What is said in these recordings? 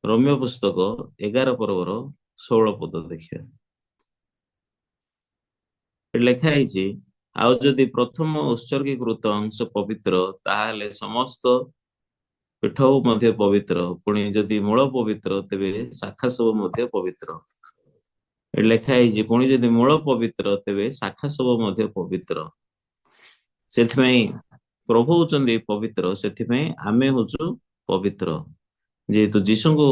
ରୋମିଓ ପୁସ୍ତକ 11 ପର୍ବର 16 ପଦ ଦେଖିବା। ଏଠି ଲେଖା ହେଇଛି, ଆଉ ଯଦି ପ୍ରଥମ ଉତ୍ସର୍ଗୀକୃତ ଅଂଶ ପବିତ୍ର, ତାହେଲେ ସମସ୍ତ ପୀଠ ମଧ୍ୟ ପବିତ୍ର। ପୁଣି ଯଦି ମୂଳ ପବିତ୍ର, ତେବେ ଶାଖା ସବୁ ମଧ୍ୟ ପବିତ୍ର। ଏଠି ଲେଖା ହେଇଛି, ପୁଣି ଯଦି ମୂଳ ପବିତ୍ର, ତେବେ ଶାଖା ସବୁ ମଧ୍ୟ ପବିତ୍ର। ସେଥିପାଇଁ ପ୍ରଭୁ ହଉଛନ୍ତି ପବିତ୍ର, ସେଥିପାଇଁ ଆମେ ହଉଛୁ ପବିତ୍ର। ଯେହେତୁ ଯୀଶୁଙ୍କୁ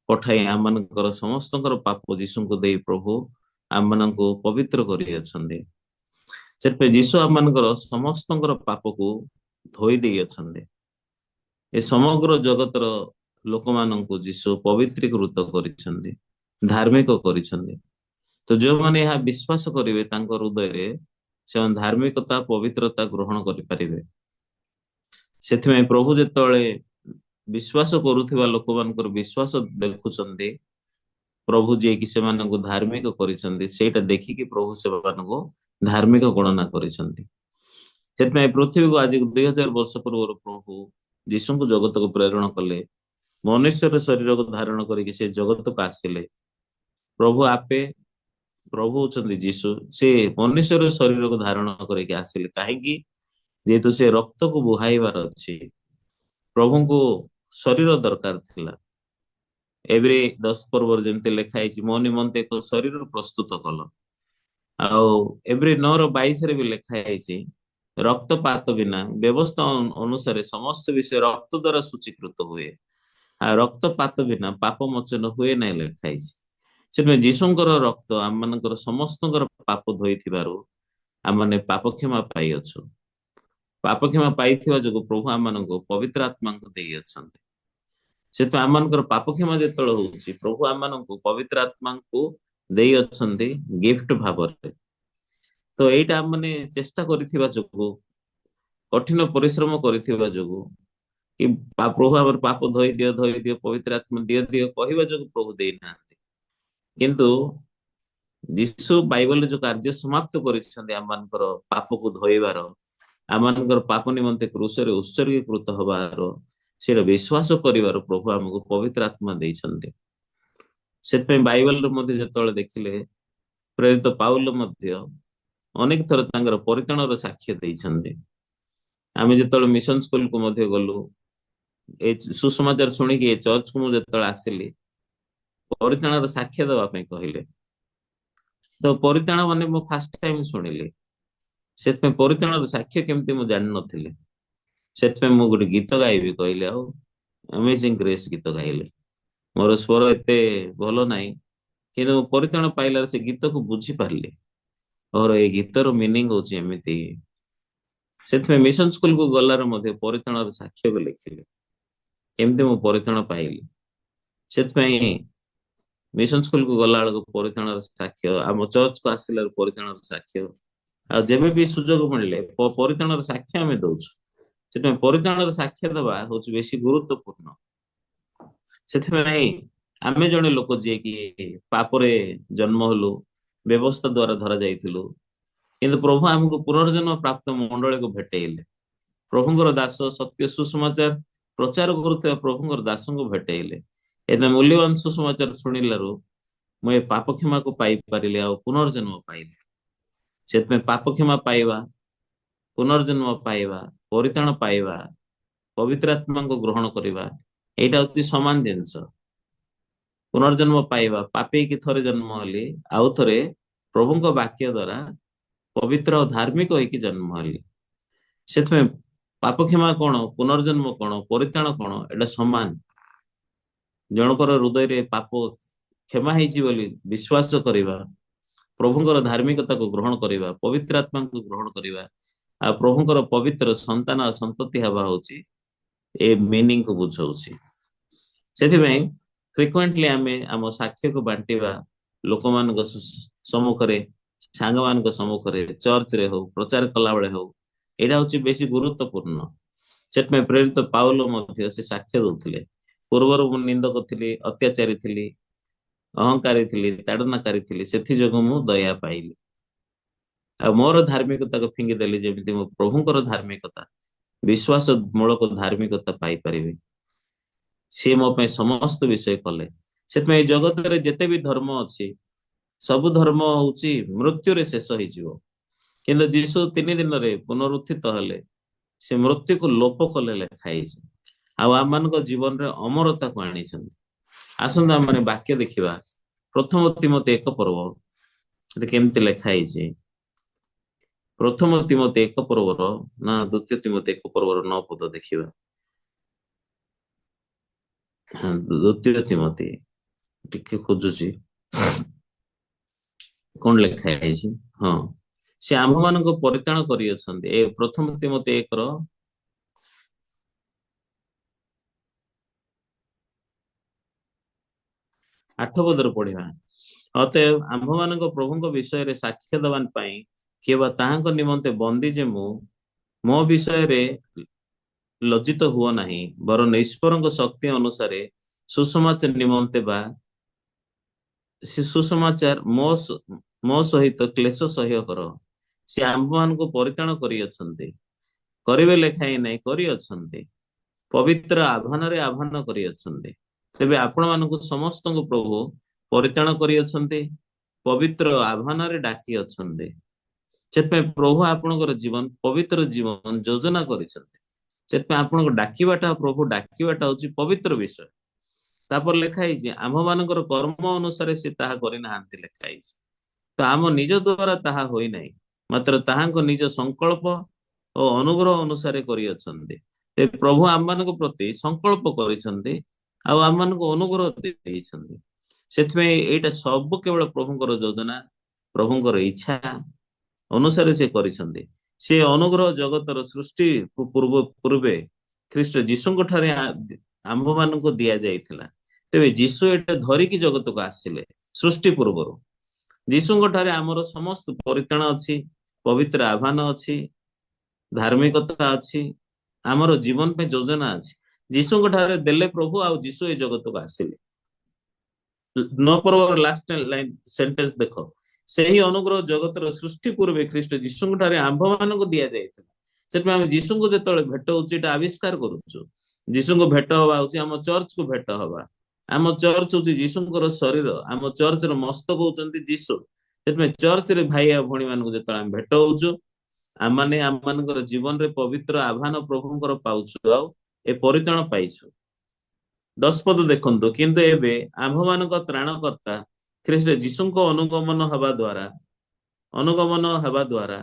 ପଠାଇ ଆମମାନଙ୍କର ସମସ୍ତଙ୍କର ପାପ ଯୀଶୁଙ୍କୁ ଦେଇ ପ୍ରଭୁ ଆମମାନଙ୍କୁ ପବିତ୍ର କରିଅଛନ୍ତି। ସେଥିପାଇଁ ଯୀଶୁ ଆମମାନଙ୍କର ସମସ୍ତଙ୍କର ପାପକୁ ଧୋଇ ଦେଇଅଛନ୍ତି। ଏ ସମଗ୍ର ଜଗତର ଲୋକମାନଙ୍କୁ ଯୀଶୁ ପବିତ୍ରୀକୃତ କରିଛନ୍ତି, ଧାର୍ମିକ କରିଛନ୍ତି। ତ ଯେଉଁମାନେ ଏହା ବିଶ୍ୱାସ କରିବେ ତାଙ୍କ ହୃଦୟରେ, ସେମାନେ ଧାର୍ମିକତା ପବିତ୍ରତା ଗ୍ରହଣ କରିପାରିବେ। ସେଥିପାଇଁ ପ୍ରଭୁ ଯେତେବେଳେ ବିଶ୍ୱାସ କରୁଥିବା ଲୋକମାନଙ୍କର ବିଶ୍ୱାସ ଦେଖୁଛନ୍ତି, ପ୍ରଭୁ ଯିଏକି ସେମାନଙ୍କୁ ଧାର୍ମିକ କରିଛନ୍ତି, ସେଇଟା ଦେଖିକି ପ୍ରଭୁ ସେମାନଙ୍କୁ ଧାର୍ମିକ ଗଣନା କରିଛନ୍ତି। ସେଥିପାଇଁ ପୃଥିବୀକୁ ଆଜି 2000 ବର୍ଷ ପୂର୍ବରୁ ପ୍ରଭୁ ଯୀଶୁଙ୍କୁ ଜଗତକୁ ପ୍ରେରଣ କଲେ। ମନୁଷ୍ୟର ଶରୀରକୁ ଧାରଣ କରିକି ସେ ଜଗତକୁ ଆସିଲେ। ପ୍ରଭୁ ଆପେ, ପ୍ରଭୁ ହଉଛନ୍ତି ଯୀଶୁ, ସେ ମନୁଷ୍ୟର ଶରୀରକୁ ଧାରଣ କରିକି ଆସିଲେ। କାହିଁକି? ଯେହେତୁ ସେ ରକ୍ତକୁ ବୁହାଇବାର ଅଛି। ପ୍ରଭୁଙ୍କୁ ଶରୀର ଦରକାର ଥିଲା। ଏଭ୍ରି 10 ପର୍ବରେ ଯେମିତି ଲେଖା ହେଇଛି, ମୋ ନିମନ୍ତେ ଏକ ଶରୀର ପ୍ରସ୍ତୁତ କଲ। ଆଉ ଏଭ୍ରି 9:22 ବି ଲେଖା ହେଇଛି, ରକ୍ତପାତ ବିନା ବ୍ୟବସ୍ଥା ଅନୁସାରେ ସମସ୍ତ ବିଷୟ ରକ୍ତ ଦ୍ୱାରା ସୂଚୀକୃତ ହୁଏ। ଆଉ ରକ୍ତପାତ ବିନା ପାପ ମୋଚନ ହୁଏ ନାହିଁ ଲେଖା ହେଇଛି। ସେଥିପାଇଁ ଯୀଶୁଙ୍କର ରକ୍ତ ଆମମାନଙ୍କର ସମସ୍ତଙ୍କର ପାପ ଧୋଇଥିବାରୁ ଆମମାନେ ପାପ କ୍ଷମା ପାଇଅଛୁ। ପାପ କ୍ଷମା ପାଇଥିବା ଯୋଗୁଁ ପ୍ରଭୁ ଆମମାନଙ୍କୁ ପବିତ୍ର ଆତ୍ମାଙ୍କୁ ଦେଇଅଛନ୍ତି। ସେଥିପାଇଁ ଆମମାନଙ୍କର ପାପ କ୍ଷମା ଯେତେବେଳେ ହଉଛି, ପ୍ରଭୁ ଆମମାନଙ୍କୁ ପବିତ୍ର ଆତ୍ମାଙ୍କୁ ଦେଇଅଛନ୍ତି ଗିଫ୍ଟ ଭାବରେ। ତ ଏଇଟା ଆମମାନେ ଚେଷ୍ଟା କରିଥିବା ଯୋଗୁ, କଠିନ ପରିଶ୍ରମ କରିଥିବା ଯୋଗୁ, କି ପ୍ରଭୁ ଆମର ପାପ ଧୋଇ ଦିଅ ଧୋଇ ଦିଅ, ପବିତ୍ର ଆତ୍ମା ଦିଅ ଦିଅ କହିବା ଯୋଗୁ ପ୍ରଭୁ ଦେଇନାହାନ୍ତି। କିନ୍ତୁ ଯୀଶୁ ବାଇବଲରେ ଯୋଉ କାର୍ଯ୍ୟ ସମାପ୍ତ କରିଛନ୍ତି ଆମମାନଙ୍କର ପାପକୁ ଧୋଇବାର, ଆମମାନଙ୍କର ପାପ ନିମନ୍ତେ କ୍ରୁଶରେ ଉତ୍ସର୍ଗୀକୃତ ହବାର, ସେଇଟା ବିଶ୍ୱାସ କରିବାର ପ୍ରଭୁ ଆମକୁ ପବିତ୍ର ଆତ୍ମା ଦେଇଛନ୍ତି। ସେଥିପାଇଁ ବାଇବଲରେ ମଧ୍ୟ ଯେତେବେଳେ ଦେଖିଲେ, ପ୍ରେରିତ ପାଉଲ ମଧ୍ୟ ଅନେକ ଥର ତାଙ୍କର ପରିତାଣର ସାକ୍ଷ୍ୟ ଦେଇଛନ୍ତି। ଆମେ ଯେତେବେଳେ ମିଶନ ସ୍କୁଲକୁ ମଧ୍ୟ ଗଲୁ, ଏ ସୁସମାଚାର ଶୁଣିକି ଏ ଚର୍ଚ୍ଚକୁ ମୁଁ ଯେତେବେଳେ ଆସିଲି, ପରିତାଣର ସାକ୍ଷ୍ୟ ଦେବା ପାଇଁ କହିଲେ। ତ ପରିତାଣ ମାନେ ମୁଁ ଫାଷ୍ଟ ଟାଇମ ଶୁଣିଲି। ସେଥିପାଇଁ ପରିତାଣର ସାକ୍ଷ୍ୟ କେମିତି ମୁଁ ଜାଣିନଥିଲି। ସେଥିପାଇଁ ମୁଁ ଗୋଟେ ଗୀତ ଗାଇବି କହିଲି, ଆଉ ଅମେଜିଂ ଗ୍ରେସ୍ ଗୀତ ଗାଇଲି। ମୋର ସ୍ୱର ଏତେ ଭଲ ନାହିଁ, କିନ୍ତୁ ମୁଁ ପରିତାଣ ପାଇଲାର ସେ ଗୀତକୁ ବୁଝିପାରିଲି। ମୋର ଏଇ ଗୀତର ମିନିଂ ହଉଛି ଏମିତି। ସେଥିପାଇଁ ମିଶନ ସ୍କୁଲକୁ ଗଲାରେ ମଧ୍ୟ ପରିତାଣର ସାକ୍ଷ୍ୟକୁ ଲେଖିଲି, କେମିତି ମୁଁ ପରିତାଣ ପାଇଲି। ସେଥିପାଇଁ ମିଶନ ସ୍କୁଲକୁ ଗଲା ବେଳକୁ ପରିତାଣର ସାକ୍ଷ୍ୟ, ଆମ ଚର୍ଚ୍ଚକୁ ଆସିଲାରୁ ପରିତାଣର ସାକ୍ଷ୍ୟ, ଆଉ ଯେବେ ବି ସୁଯୋଗ ମିଳିଲେ ପରିତାଣର ସାକ୍ଷ୍ୟ ଆମେ ଦଉଛୁ। ସେଥିପାଇଁ ପରିତାଣର ସାକ୍ଷ୍ୟ ଦେବା ହଉଛି ବେଶୀ ଗୁରୁତ୍ୱପୂର୍ଣ୍ଣ। ସେଥିପାଇଁ ଆମେ ଜଣେ ଲୋକ ଯିଏକି ପାପରେ ଜନ୍ମ ହେଲୁ, ବ୍ୟବସ୍ଥା ଦ୍ଵାରା ଧରା ଯାଇଥିଲୁ, କିନ୍ତୁ ପ୍ରଭୁ ଆମକୁ ପୁନର୍ଜନ୍ମ ପ୍ରାପ୍ତ ମଣ୍ଡଳୀକୁ ଭେଟେଇଲେ। ପ୍ରଭୁଙ୍କର ଦାସ ସତ୍ୟ ସୁସମାଚାର ପ୍ରଚାର କରୁଥିବା ପ୍ରଭୁଙ୍କର ଦାସଙ୍କୁ ଭେଟେଇଲେ। ଏତେ ମୂଲ୍ୟବାନ ସୁସମାଚାର ଶୁଣିଲାରୁ ମୁଁ ଏ ପାପ କ୍ଷମାକୁ ପାଇପାରିଲି, ଆଉ ପୁନର୍ଜନ୍ମ ପାଇଲି। ସେଥିପାଇଁ ପାପ କ୍ଷମା ପାଇବା, ପୁନର୍ଜନ୍ମ ପାଇବା, ପରିତାଣ ପାଇବା, ପବିତ୍ର ଆତ୍ମାଙ୍କୁ ଗ୍ରହଣ କରିବା, ଏଇଟା ହଉଛି ସମାନ ଜିନିଷ। ପୁନର୍ଜନ୍ମ ପାଇବା, ପାପୀ ହେଇକି ଥରେ ଜନ୍ମ ହେଲି, ଆଉ ଥରେ ପ୍ରଭୁଙ୍କ ବାକ୍ୟ ଦ୍ଵାରା ପବିତ୍ର ଓ ଧାର୍ମିକ ହେଇକି ଜନ୍ମ ହେଲି। ସେଥିପାଇଁ ପାପ କ୍ଷମା କଣ, ପୁନର୍ଜନ୍ମ କଣ, ପରିତାଣ କଣ, ଏଇଟା ସମାନ। ଜଣଙ୍କର ହୃଦୟରେ ପାପ କ୍ଷମା ହେଇଛି ବୋଲି ବିଶ୍ୱାସ କରିବା, ପ୍ରଭୁଙ୍କର ଧାର୍ମିକତାକୁ ଗ୍ରହଣ କରିବା, ପବିତ୍ର ଆତ୍ମାଙ୍କୁ ଗ୍ରହଣ କରିବା, ଆଉ ପ୍ରଭୁଙ୍କର ପବିତ୍ର ସନ୍ତାନ ଆଉ ସନ୍ତତି ହେବା ହଉଛି ଏ ମିନିଂକୁ ବୁଝଉଛି। ସେଥିପାଇଁ ଫ୍ରିକ୍ୱେଣ୍ଟଲି ଆମେ ଆମ ସାକ୍ଷ୍ୟକୁ ବାଣ୍ଟିବା, ଲୋକମାନଙ୍କ ସମ୍ମୁଖରେ, ସାଙ୍ଗମାନଙ୍କ ସମ୍ମୁଖରେ, ଚର୍ଚ୍ଚରେ ହଉ, ପ୍ରଚାର କଲାବେଳେ ହଉ, ଏଇଟା ହଉଛି ବେଶୀ ଗୁରୁତ୍ୱପୂର୍ଣ୍ଣ। ସେଥିପାଇଁ ପ୍ରେରିତ ପାଉଲ ମଧ୍ୟ ସେ ସାକ୍ଷ୍ୟ ଦଉଥିଲେ, ପୂର୍ବରୁ ମୁଁ ନିନ୍ଦକ ଥିଲି, ଅତ୍ୟାଚାରୀ ଥିଲି, ଅହଙ୍କାରୀ ଥିଲି, ତାଡନାକାରୀ ଥିଲି, ସେଥିଯୋଗୁଁ ମୁଁ ଦୟା ପାଇଲି। ଆଉ ମୋର ଧାର୍ମିକତାକୁ ଫିଙ୍ଗିଦେଲି, ଯେମିତି ମୁଁ ପ୍ରଭୁଙ୍କର ଧାର୍ମିକତା, ବିଶ୍ୱାସ ମୂଳକ ଧାର୍ମିକତା ପାଇପାରିବି। ସିଏ ମୋ ପାଇଁ ସମସ୍ତ ବିଷୟ କଲେ। ସେଥିପାଇଁ ଏଇ ଜଗତରେ ଯେତେ ବି ଧର୍ମ ଅଛି, ସବୁ ଧର୍ମ ହଉଛି ମୃତ୍ୟୁରେ ଶେଷ ହେଇଯିବ। କିନ୍ତୁ ଯୀଶୁ 3 ଦିନରେ ପୁନରୁତ୍ଥିତ ହେଲେ, ସେ ମୃତ୍ୟୁକୁ ଲୋପ କଲେ ଲେଖା ହେଇଛି। ଆଉ ଆମମାନଙ୍କ ଜୀବନରେ ଅମରତାକୁ ଆଣିଛନ୍ତି। ଆସନ୍ତୁ ଆମେ ବାକ୍ୟ ଦେଖିବା। ପ୍ରଥମ ତିମୋଥୀ 1 ପର୍ବ ଏଠି କେମିତି ଲେଖା ହେଇଛି। ପ୍ରଥମ ତିମୋଥୀ 1 ପର୍ବର ନା ଦ୍ୱିତୀୟ ତିମୋଥୀ 1 ପର୍ବର 9 ପଦ ଦେଖିବା। ହଁ, ଦ୍ୱିତୀୟ ତିମୋଥୀ ଟିକେ ଖୋଜୁଛି କଣ ଲେଖା ହେଇଛି। ହଁ, ସେ ଆମ୍ଭମାନଙ୍କୁ ପରିତ୍ରାଣ କରିଅଛନ୍ତି। ଏ ପ୍ରଥମ ତିମୋଥୀ 1ର 8 ପଦରେ ପଢିବା। ଅତଏବ ଆମ୍ଭମାନଙ୍କ ପ୍ରଭୁଙ୍କ ବିଷୟରେ ସାକ୍ଷ୍ୟ ଦେବା ପାଇଁ କିଏ ବା ତାହାଙ୍କ ନିମନ୍ତେ ବନ୍ଦୀ ଯେ ମୁଁ ମୋ ବିଷୟରେ ଲଜ୍ଜିତ ହୁଅ ନାହିଁ, ବରଂ ଈଶ୍ୱରଙ୍କ ଶକ୍ତି ଅନୁସାରେ ସୁସମାଚାର ନିମନ୍ତେ ବା ସେ ସୁସମାଚାର ମୋ ସହିତ କ୍ଲେଶ ସହ୍ୟ କର। ସେ ଆମ୍ଭମାନଙ୍କୁ ପରିତ୍ରାଣ କରିଅଛନ୍ତି, କରିବେ ଲେଖାଇ ନାହିଁ କରିଅଛନ୍ତି, ପବିତ୍ର ଆହ୍ୱାନରେ ଆହ୍ୱାନ କରିଅଛନ୍ତି। ତେବେ ଆପଣମାନଙ୍କୁ ସମସ୍ତଙ୍କୁ ପ୍ରଭୁ ପରିତ୍ରାଣ କରିଅଛନ୍ତି, ପବିତ୍ର ଆହ୍ୱାନରେ ଡାକି ଅଛନ୍ତି। ସେଥିପାଇଁ ପ୍ରଭୁ ଆପଣଙ୍କର ଜୀବନ ପବିତ୍ର ଜୀବନ ଯୋଜନା କରିଛନ୍ତି। ସେଥିପାଇଁ ଆପଣଙ୍କୁ ଡାକିବାଟା, ପ୍ରଭୁ ଡାକିବାଟା ହଉଛି ପବିତ୍ର ବିଷୟ। ତାପରେ ଲେଖା ହେଇଛି ଆମ୍ଭମାନଙ୍କର କର୍ମ ଅନୁସାରେ ସେ ତାହା କରିନାହାନ୍ତି ଲେଖା ହେଇଛି। ତ ଆମ ନିଜ ଦ୍ୱାରା ତାହା ହୋଇନାହିଁ, ମାତ୍ର ତାହାଙ୍କ ନିଜ ସଂକଳ୍ପ ଓ ଅନୁଗ୍ରହ ଅନୁସାରେ କରିଅଛନ୍ତି। ସେ ପ୍ରଭୁ ଆମମାନଙ୍କ ପ୍ରତି ସଂକଳ୍ପ କରିଛନ୍ତି ଆଉ ଆମମାନଙ୍କୁ ଅନୁଗ୍ରହ ଦେଇଛନ୍ତି। ସେଥିପାଇଁ ଏଇଟା ସବୁ କେବଳ ପ୍ରଭୁଙ୍କର ଯୋଜନା, ପ୍ରଭୁଙ୍କର ଇଚ୍ଛା ଅନୁସାରେ ସେ କରିଛନ୍ତି। ସେ ଅନୁଗ୍ରହ ଜଗତର ସୃଷ୍ଟି ପୂର୍ବେ ଖ୍ରୀଷ୍ଟ ଯୀଶୁଙ୍କ ଠାରେ ଆମ୍ଭମାନଙ୍କୁ ଦିଆଯାଇଥିଲା। ତେବେ ଯୀଶୁ ଏଟା ଧରିକି ଜଗତକୁ ଆସିଲେ ସୃଷ୍ଟି ପୂର୍ବରୁ। ଯୀଶୁଙ୍କ ଠାରେ ଆମର ସମସ୍ତ ପରିତ୍ରାଣ ଅଛି, ପବିତ୍ର ଆହ୍ୱାନ ଅଛି, ଧାର୍ମିକତା ଅଛି, ଆମର ଜୀବନ ପାଇଁ ଯୋଜନା ଅଛି। ଯୀଶୁଙ୍କ ଠାରେ ଦେଲେ ପ୍ରଭୁ, ଆଉ ଯୀଶୁ ଏ ଜଗତକୁ ଆସିଲେ। 9 ପର୍ବର ଲାଷ୍ଟ ଲାଇନ ସେଣ୍ଟେନ୍ସ ଦେଖ। ସେହି ଅନୁଗ୍ରହ ଜଗତର ସୃଷ୍ଟି ପୂର୍ବେ ଖ୍ରୀଷ୍ଟ ଯୀଶୁଙ୍କ ଠାରେ ଆମ୍ଭମାନଙ୍କୁ ଦିଆଯାଇଥିଲା। ସେଥିପାଇଁ ଆମେ ଯୀଶୁଙ୍କୁ ଯେତେବେଳେ ଭେଟ ହଉଛି, ଏଟା ଆବିଷ୍କାର କରୁଛୁ। ଯୀଶୁଙ୍କୁ ଭେଟ ହବା ହଉଛି ଆମ ଚର୍ଚ୍ଚକୁ ଭେଟ ହବା। ଆମ ଚର୍ଚ୍ଚ ହଉଛି ଯୀଶୁଙ୍କର ଶରୀର, ଆମ ଚର୍ଚ୍ଚର ମସ୍ତକ ହଉଛନ୍ତି ଯୀଶୁ। ସେଥିପାଇଁ ଚର୍ଚ୍ଚରେ ଭାଇ ଆଉ ଭଉଣୀ ମାନଙ୍କୁ ଯେତେବେଳେ ଆମେ ଭେଟ ହଉଛୁ, ଆମମାନେ ଆମମାନଙ୍କର ଜୀବନରେ ପବିତ୍ର ଆହ୍ୱାନ ପ୍ରଭୁଙ୍କର ପାଉଛୁ, ଆଉ ଏ ପରିତ୍ରାଣ ପାଇଛୁ। 10 ପଦ ଦେଖନ୍ତୁ। କିନ୍ତୁ ଏବେ ଆମ୍ଭମାନଙ୍କ ତ୍ରାଣକର୍ତ୍ତା ଖ୍ରୀଷ୍ଟ ଯୀଶୁଙ୍କ ଅନୁଗମନ ହେବା ଦ୍ୱାରା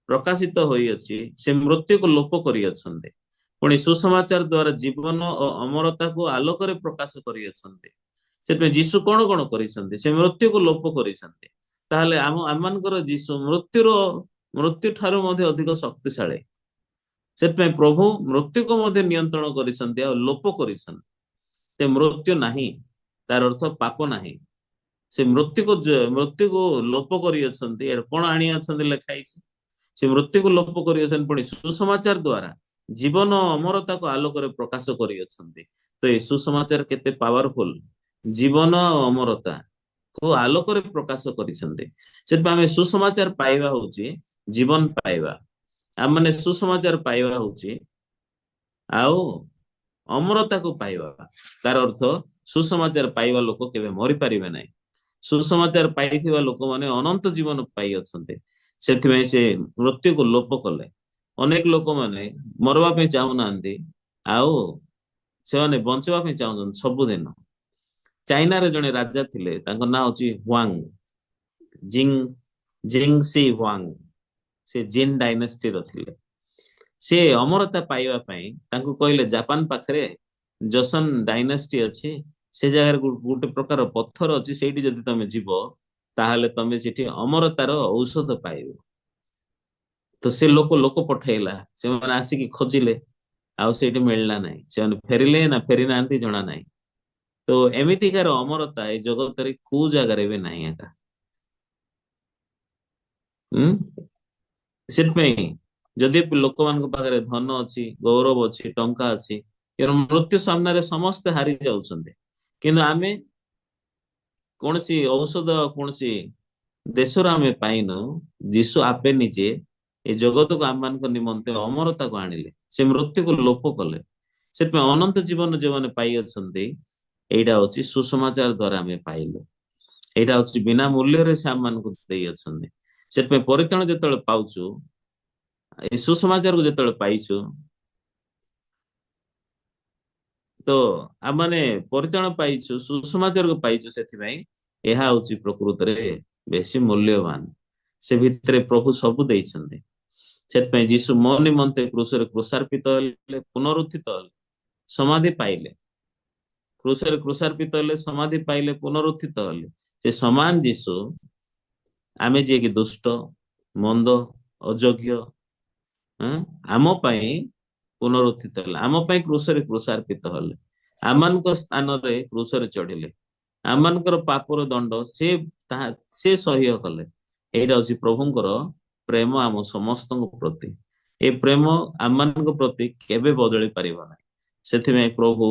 ପ୍ରକାଶିତ ହୋଇଅଛି। ସେ ମୃତ୍ୟୁକୁ ଲୋପ କରିଅଛନ୍ତି, ପୁଣି ସୁସମାଚାର ଦ୍ୱାରା ଜୀବନ ଓ ଅମରତାକୁ ଆଲୋକରେ ପ୍ରକାଶ କରିଅଛନ୍ତି। ସେଥିପାଇଁ ଯୀଶୁ କଣ କଣ କରିଛନ୍ତି? ସେ ମୃତ୍ୟୁକୁ ଲୋପ କରିଛନ୍ତି। ତାହେଲେ ଆମମାନଙ୍କର ଯୀଶୁ ମୃତ୍ୟୁ ଠାରୁ ମଧ୍ୟ ଅଧିକ ଶକ୍ତିଶାଳୀ। ସେଥିପାଇଁ ପ୍ରଭୁ ମୃତ୍ୟୁକୁ ମଧ୍ୟ ନିୟନ୍ତ୍ରଣ କରିଛନ୍ତି ଆଉ ଲୋପ କରିଛନ୍ତି। ସେ ମୃତ୍ୟୁ ନାହିଁ, ତାର ଅର୍ଥ ପାପ ନାହିଁ। ସେ ମୃତ୍ୟୁକୁ ଲୋପ କରିଅଛନ୍ତି। ଏର କଣ ଆଣି ଅଛନ୍ତି ଲେଖା ହେଇଛି? ସେ ମୃତ୍ୟୁକୁ ଲୋପ କରିଅଛନ୍ତି, ପୁଣି ସୁସମାଚାର ଦ୍ୱାରା ଜୀବନ ଓ ଅମରତାକୁ ଆଲୋକରେ ପ୍ରକାଶ କରିଅଛନ୍ତି। ତ ଏ ସୁସମାଚାର କେତେ ପାୱାରଫୁଲ! ଜୀବନ ଆଉ ଅମରତା କୁ ଆଲୋକରେ ପ୍ରକାଶ କରିଛନ୍ତି। ସେଥିପାଇଁ ଆମେ ସୁସମାଚାର ପାଇବା ହଉଛି ଜୀବନ ପାଇବା। ଆମମାନେ ସୁସମାଚାର ପାଇବା ହଉଛି ଆଉ ଅମରତାକୁ ପାଇବା। ତାର ଅର୍ଥ ସୁସମାଚାର ପାଇବା ଲୋକ କେବେ ମରିପାରିବେ ନାହିଁ। ସୁସମାଚାର ପାଇଥିବା ଲୋକମାନେ ଅନନ୍ତ ଜୀବନ ପାଇଅଛନ୍ତି। ସେଥିପାଇଁ ସେ ମୃତ୍ୟୁକୁ ଲୋପ କଲେ। ଅନେକ ଲୋକମାନେ ମରବା ପାଇଁ ଚାହୁଁନାହାନ୍ତି, ଆଉ ସେମାନେ ବଞ୍ଚିବା ପାଇଁ ଚାହୁଁଛନ୍ତି ସବୁଦିନ। ଚାଇନାରେ ଜଣେ ରାଜା ଥିଲେ, ତାଙ୍କ ନାଁ ହଉଛି ହ୍ୱାଙ୍ଗ ଜିଙ୍ଗ ଜିଙ୍ଗ ସି ହ୍ୱାଙ୍ଗ। ସେ ଜିନ୍ ଡାଇନେଷ୍ଟିର ଥିଲେ। ସେ ଅମରତା ପାଇବା ପାଇଁ ତାଙ୍କୁ କହିଲେ ଜାପାନ ପାଖରେ ଜୋସନ ଡାଇନେଷ୍ଟି ଅଛି, ସେ ଜାଗାରେ ଗୋଟେ ପ୍ରକାର ପଥର ଅଛି, ସେଇଠି ଯଦି ତମେ ଯିବ ତାହେଲେ ତମେ ସେଠି ଅମରତାର ଔଷଧ ପାଇବ। ତ ସେ ଲୋକ ପଠେଇଲା, ସେମାନେ ଆସିକି ଖୋଜିଲେ, ଆଉ ସେଇଠି ମିଳିଲା ନାହିଁ। ସେମାନେ ଫେରିଲେ ନା ଫେରି ନାହାନ୍ତି ଜଣା ନାହିଁ। ତ ଏମିତିକାର ଅମରତା ଏ ଜଗତରେ କୋଉ ଜାଗାରେ ବି ନାହିଁ ଏକା। ଉଁ ସେଥିପାଇଁ ଯଦି ଲୋକମାନଙ୍କ ପାଖରେ ଧନ ଅଛି, ଗୌରବ ଅଛି, ଟଙ୍କା ଅଛି, କାରଣ ମୃତ୍ୟୁ ସାମ୍ନାରେ ସମସ୍ତେ ହାରି ଯାଉଛନ୍ତି। କିନ୍ତୁ ଆମେ କୌଣସି ଔଷଧ, କୌଣସି ଦେଶରୁ ଆମେ ପାଇନୁ। ଯୀଶୁ ଆପେ ନିଜେ ଏ ଜଗତକୁ ଆମମାନଙ୍କ ନିମନ୍ତେ ଅମରତାକୁ ଆଣିଲେ। ସେ ମୃତ୍ୟୁକୁ ଲୋପ କଲେ। ସେଥିପାଇଁ ଅନନ୍ତ ଜୀବନ ଯେଉଁମାନେ ପାଇ ଅଛନ୍ତି, ଏଇଟା ହଉଛି ସୁସମାଚାର ଦ୍ଵାରା ଆମେ ପାଇଲୁ। ଏଇଟା ହଉଛି ବିନା ମୂଲ୍ୟରେ ସେ ଆମମାନଙ୍କୁ ଦେଇ ଅଛନ୍ତି। ସେଥିପାଇଁ ପରିତ୍ରାଣ ଯେତେବେଳେ ପାଉଛୁ, ଏ ସୁସମାଚାରକୁ ଯେତେବେଳେ ପାଇଛୁ, ତ ଆମମାନେ ପରିତ୍ରାଣ ପାଇଛୁ, ସୁସମାଚାରକୁ ପାଇଛୁ, ସେଥିପାଇଁ ଏହା ହଉଛି ପ୍ରକୃତରେ ବେଶୀ ମୂଲ୍ୟବାନ। ସେ ଭିତରେ ପ୍ରଭୁ ସବୁ ଦେଇଛନ୍ତି। ସେଥିପାଇଁ ଯୀଶୁ ମୋ ନିମନ୍ତେ କ୍ରୁଶରେ କ୍ରୁଶାର୍ପିତ ହେଲେ, ପୁନରୁତ୍ଥିତ ହେଲେ, ସମାଧି ପାଇଲେ। କ୍ରୁଶରେ କ୍ରୁଶାର୍ପିତ ହେଲେ, ସମାଧି ପାଇଲେ, ପୁନରୁତ୍ଥିତ ହେଲେ। ସେ ସମାନ ଯୀଶୁ ଆମେ ଯିଏକି ଦୁଷ୍ଟ, ମନ୍ଦ, ଅଯୋଗ୍ୟ, ଆଁ, ଆମ ପାଇଁ ପୁନରୁତ୍ଥିତ ହେଲେ, ଆମ ପାଇଁ କ୍ରୁଶରେ କ୍ରୁଶାର୍ପିତ ହେଲେ, ଆମମାନଙ୍କ ସ୍ଥାନରେ କ୍ରୁଶରେ ଚଢିଲେ, ଆମମାନଙ୍କର ପାପର ଦଣ୍ଡ ତାହା ସେ ସହ୍ୟ କଲେ। ଏଇଟା ହଉଛି ପ୍ରଭୁଙ୍କର ପ୍ରେମ ଆମ ସମସ୍ତଙ୍କ ପ୍ରତି। ଏ ପ୍ରେମ ଆମମାନଙ୍କ ପ୍ରତି କେବେ ବଦଳି ପାରିବ ନାହିଁ। ସେଥିପାଇଁ ପ୍ରଭୁ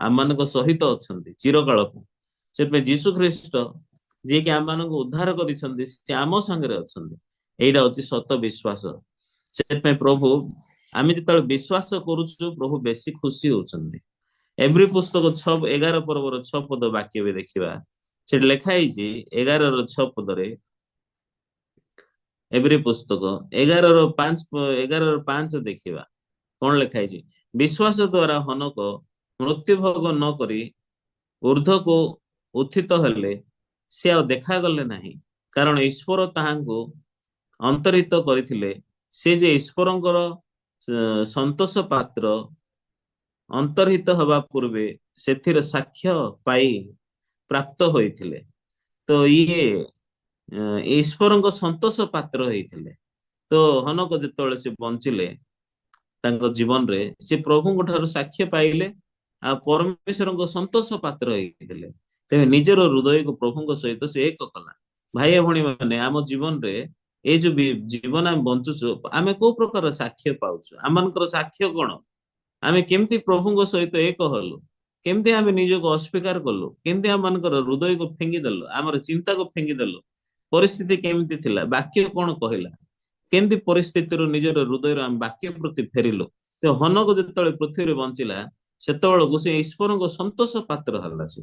ଆମମାନଙ୍କ ସହିତ ଅଛନ୍ତି ଚିରକାଳକୁ। ସେଥିପାଇଁ ଯୀଶୁ ଖ୍ରୀଷ୍ଟ ଯିଏକି ଆମମାନଙ୍କୁ ଉଦ୍ଧାର କରିଛନ୍ତି, ସେ ଆମ ସାଙ୍ଗରେ ଅଛନ୍ତି। ଏଇଟା ହଉଛି ସତ ବିଶ୍ୱାସ। ସେଥିପାଇଁ ପ୍ରଭୁ, ଆମେ ଯେତେବେଳେ ବିଶ୍ୱାସ କରୁଛୁ, ପ୍ରଭୁ ବେଶୀ ଖୁସି ହଉଛନ୍ତି। ଏଭ୍ରି ପୁସ୍ତକ 11 ପର୍ବର 6 ପଦ ବାକ୍ୟ ବି ଦେଖିବା। ସେଠି ଲେଖା ହେଇଛି 11ର 6 ପଦରେ, ଏଭ୍ରି ପୁସ୍ତକ 11ର 5 ଦେଖିବା। କଣ ଲେଖା ହେଇଛି? ବିଶ୍ୱାସ ଦ୍ଵାରା ହନକ ମୃତ୍ୟୁ ଭୋଗ ନ କରି ଊର୍ଦ୍ଧ୍ୱକୁ ଉତ୍ଥିତ ହେଲେ, ସେ ଆଉ ଦେଖାଗଲେ ନାହିଁ, କାରଣ ଈଶ୍ୱର ତାହାଙ୍କୁ ଅନ୍ତର୍ହିତ କରିଥିଲେ। ସେ ଯେ ଈଶ୍ୱରଙ୍କର ସନ୍ତୋଷ ପାତ୍ର, ଅନ୍ତର୍ହିତ ହେବା ପୂର୍ବେ ସେଥିରେ ସାକ୍ଷ୍ୟ ପାଇ ପ୍ରାପ୍ତ ହୋଇଥିଲେ। ତ ଇଏ ଈଶ୍ୱରଙ୍କ ସନ୍ତୋଷ ପାତ୍ର ହେଇଥିଲେ। ତ ହନକ ଯେତେବେଳେ ସେ ବଞ୍ଚିଲେ ତାଙ୍କ ଜୀବନରେ, ସେ ପ୍ରଭୁଙ୍କ ଠାରୁ ସାକ୍ଷ୍ୟ ପାଇଲେ, ଆଉ ପରମେଶ୍ୱରଙ୍କ ସନ୍ତୋଷ ପାତ୍ର ହେଇଥିଲେ। ତେବେ ନିଜର ହୃଦୟକୁ ପ୍ରଭୁଙ୍କ ସହିତ ସେ ଏକ କଲା। ଭାଇ ଭଉଣୀ ମାନେ, ଆମ ଜୀବନରେ ଏଇ ଯୋଉ ଜୀବନ ଆମେ ବଞ୍ଚୁଛୁ, ଆମେ କୋଉ ପ୍ରକାର ସାକ୍ଷ୍ୟ ପାଉଛୁ? ଆମମାନଙ୍କର ସାକ୍ଷ୍ୟ କଣ? ଆମେ କେମିତି ପ୍ରଭୁଙ୍କ ସହିତ ଏକ ହେଲୁ? କେମିତି ଆମେ ନିଜକୁ ଅସ୍ୱୀକାର କଲୁ? କେମିତି ଆମମାନଙ୍କର ହୃଦୟକୁ ଫିଙ୍ଗିଦେଲୁ? ଆମର ଚିନ୍ତାକୁ ଫିଙ୍ଗିଦେଲୁ? ପରିସ୍ଥିତି କେମିତି ଥିଲା? ବାକ୍ୟ କଣ କହିଲା? କେମିତି ପରିସ୍ଥିତିରୁ ନିଜର ହୃଦୟରୁ ଆମେ ବାକ୍ୟ ପ୍ରତି ଫେରିଲୁ? ତ ହନକ ଯେତେବେଳେ ପୃଥିବୀରେ ବଞ୍ଚିଲା, ସେତେବେଳକୁ ସେ ଈଶ୍ୱରଙ୍କ ସନ୍ତୋଷ ପାତ୍ର ହେଲା। ସେ